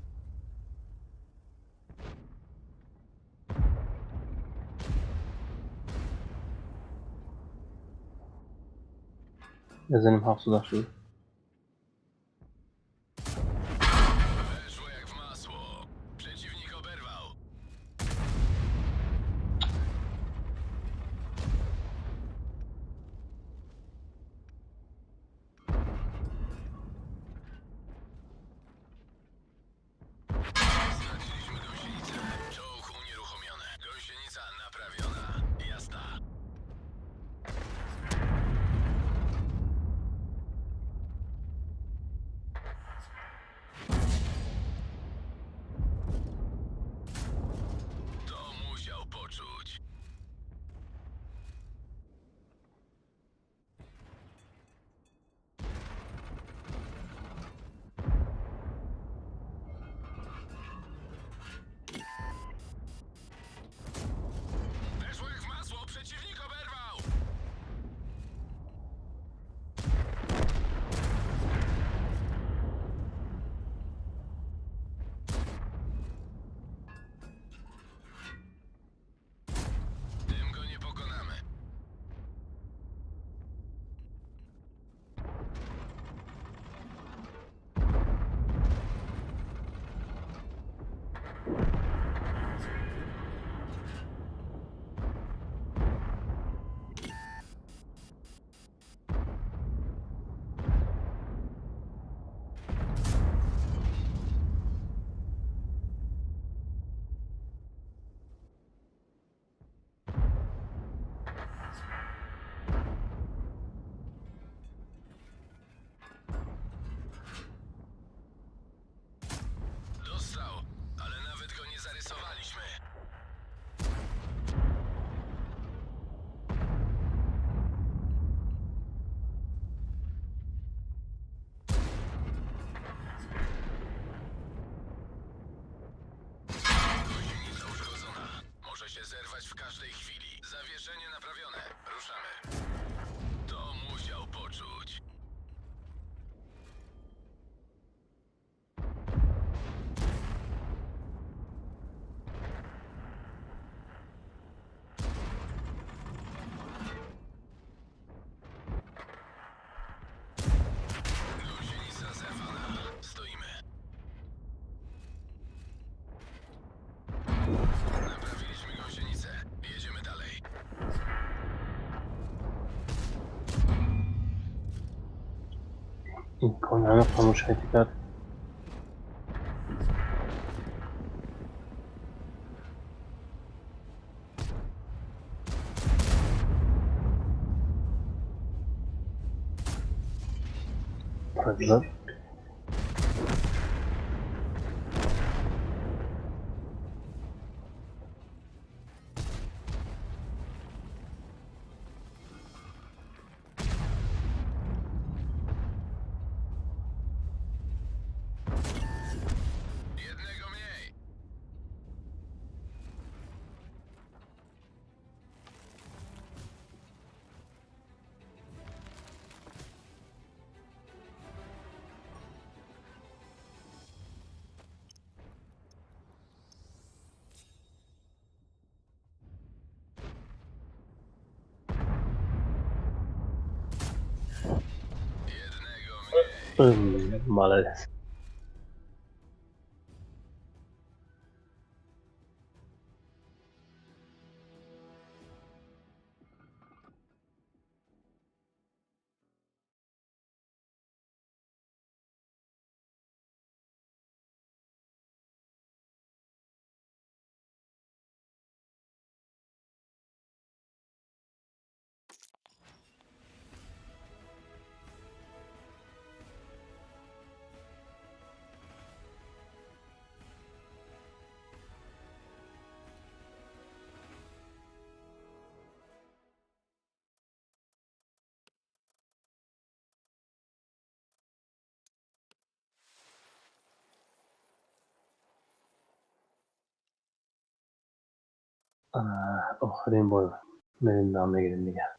Yazanım hafsudaşlığı. Ruszamy. To musiał poczuć. Gąsienica zerwana. Stoimy. Naprawiliśmy gąsienicę. Jedziemy dalej. این کنن خاموش کرد. Güzel. Jednego mniej. Jednego mniej. Malec. آخرین بار بریم نام بگیریم دیگه.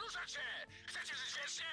Ruszać się! Chcecie żyć wiecznie?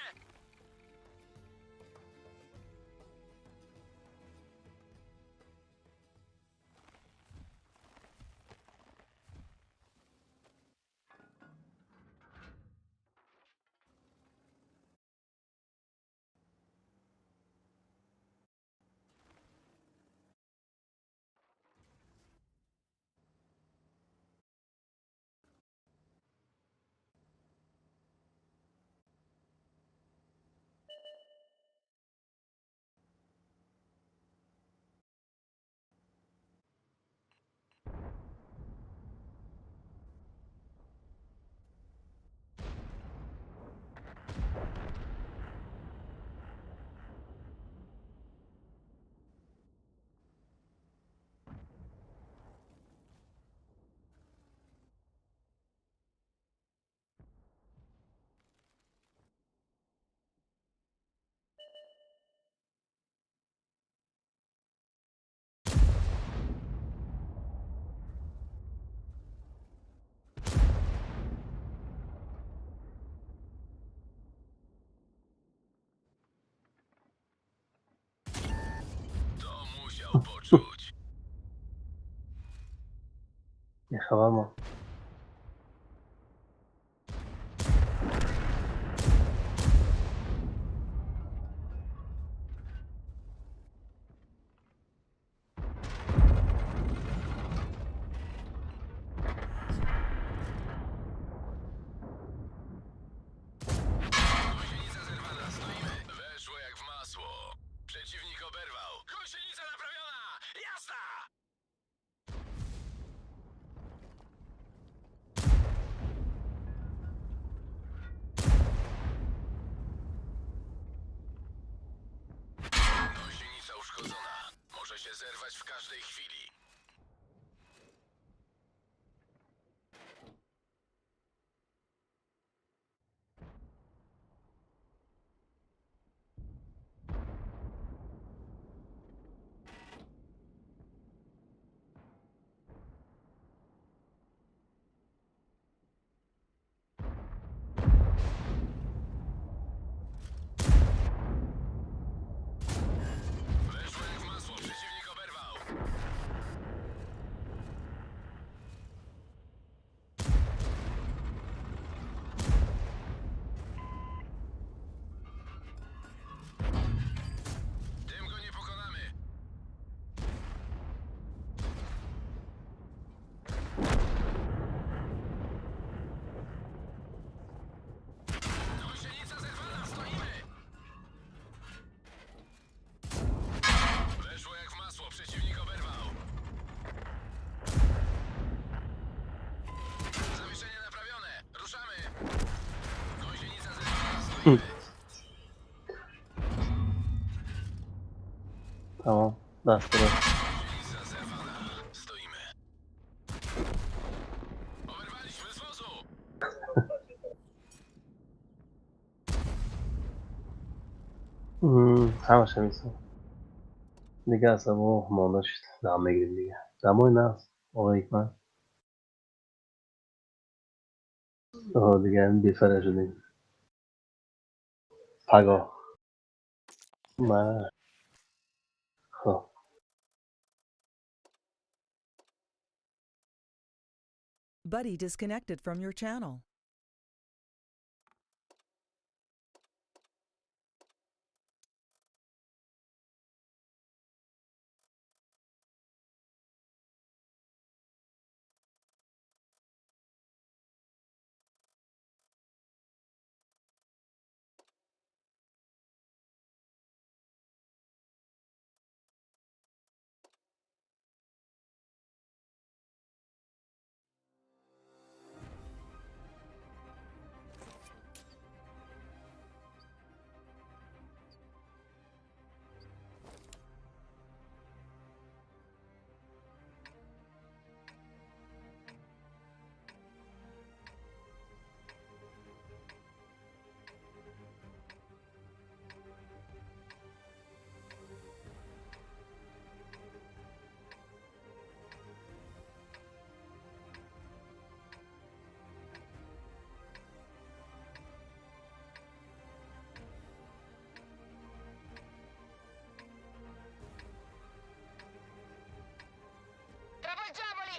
to poczuć. Jechałam. Gąsienica zerwana, stoimy. Weszło jak w masło. Przeciwnik oberwał. Gąsienica naprawiona! Jazda! Gąsienica uszkodzona. Może się zerwać w każdej chwili. Weszło jak w masło. Przeciwnik oberwał. Tym go nie pokonamy. Gąsienica zerwana, stoimy! Weszło jak w masło, przeciwnik oberwał. Zawieszenie naprawione, ruszamy! Gąsienica zerwana, stoimy! Tamam. Rastgele. Gąsienica zerwana, stoimy. Oberwaliśmy z wozu! همش همیشه دیگه اصلا مانداش دارم میگیریم دیگه دمای نه آقا حکمت دیگه بیفره شدیم پگاه من خب Buddy disconnected from your channel. Travolgiamoli!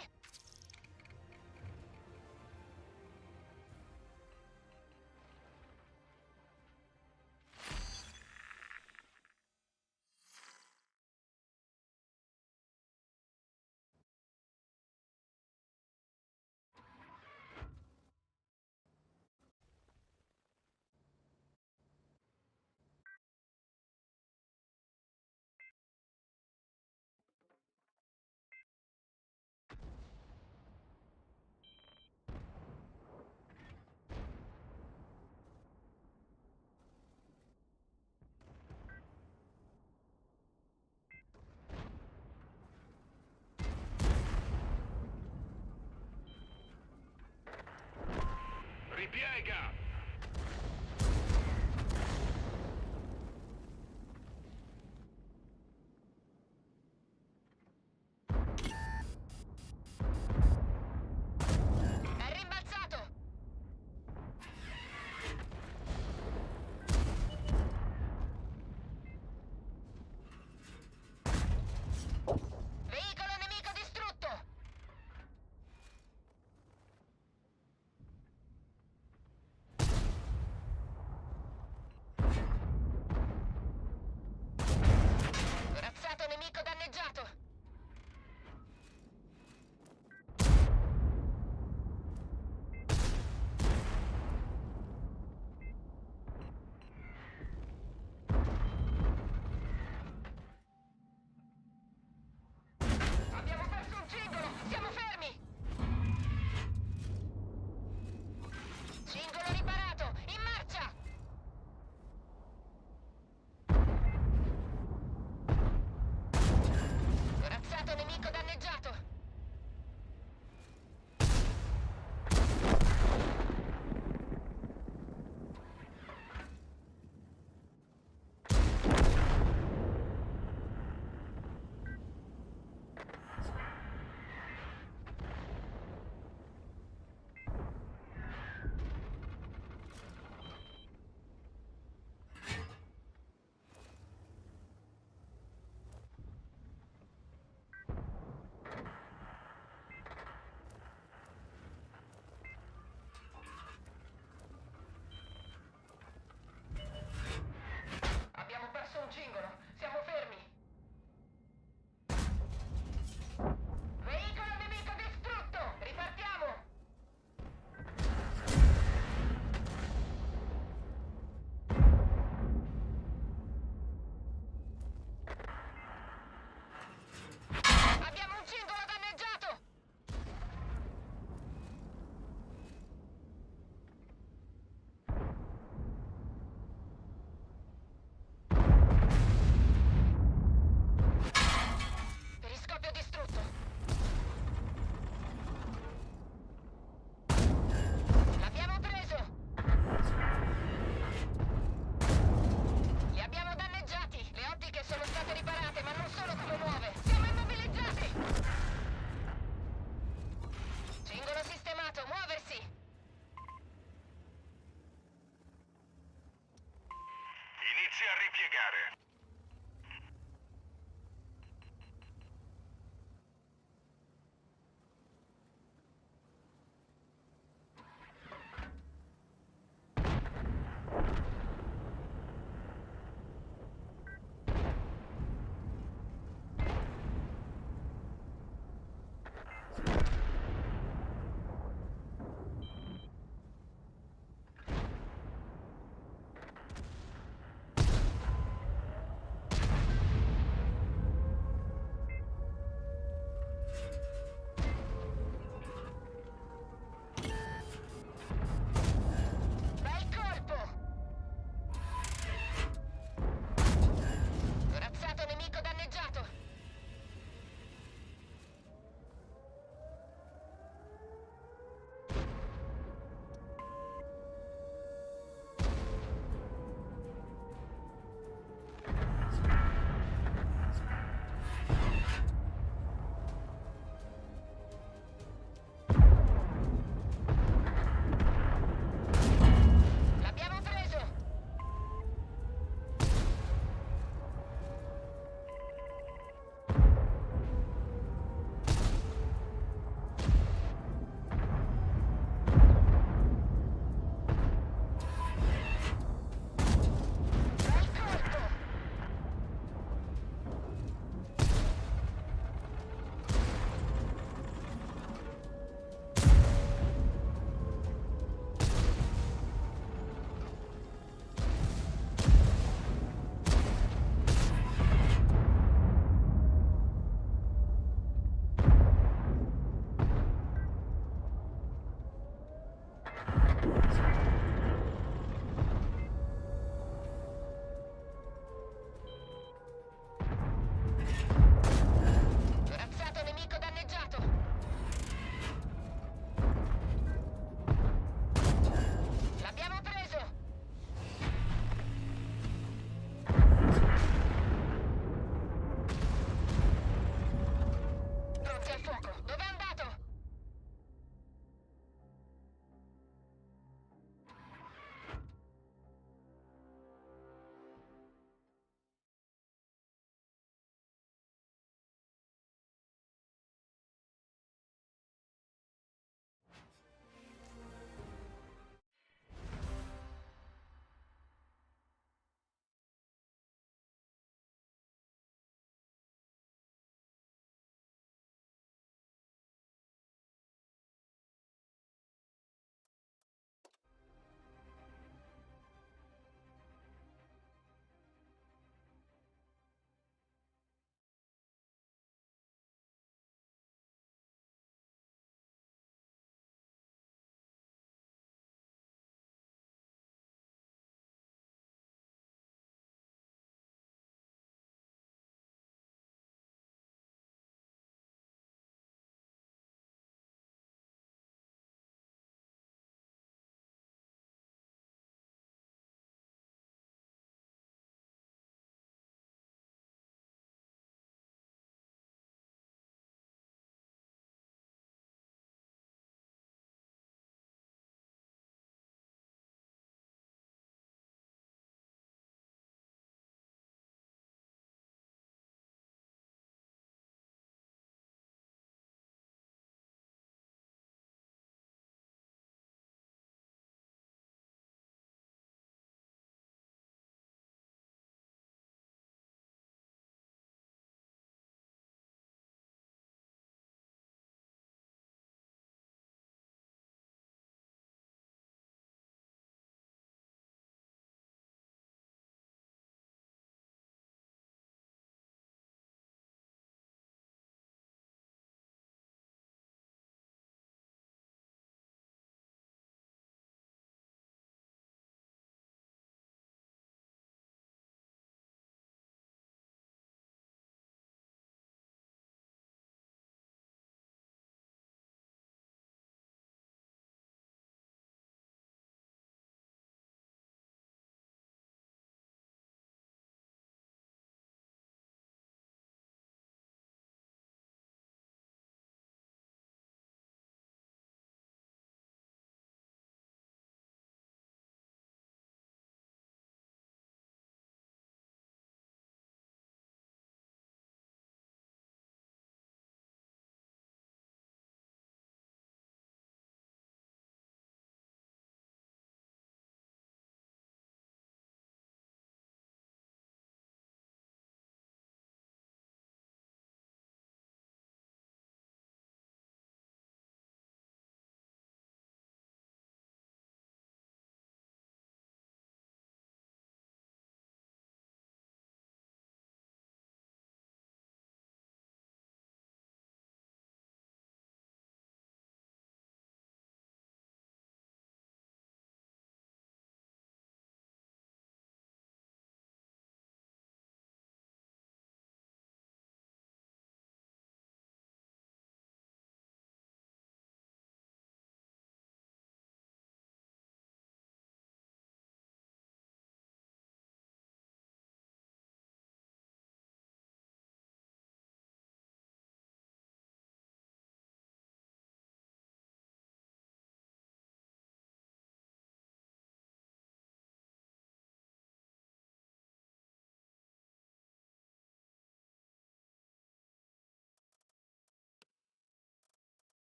Ripiega!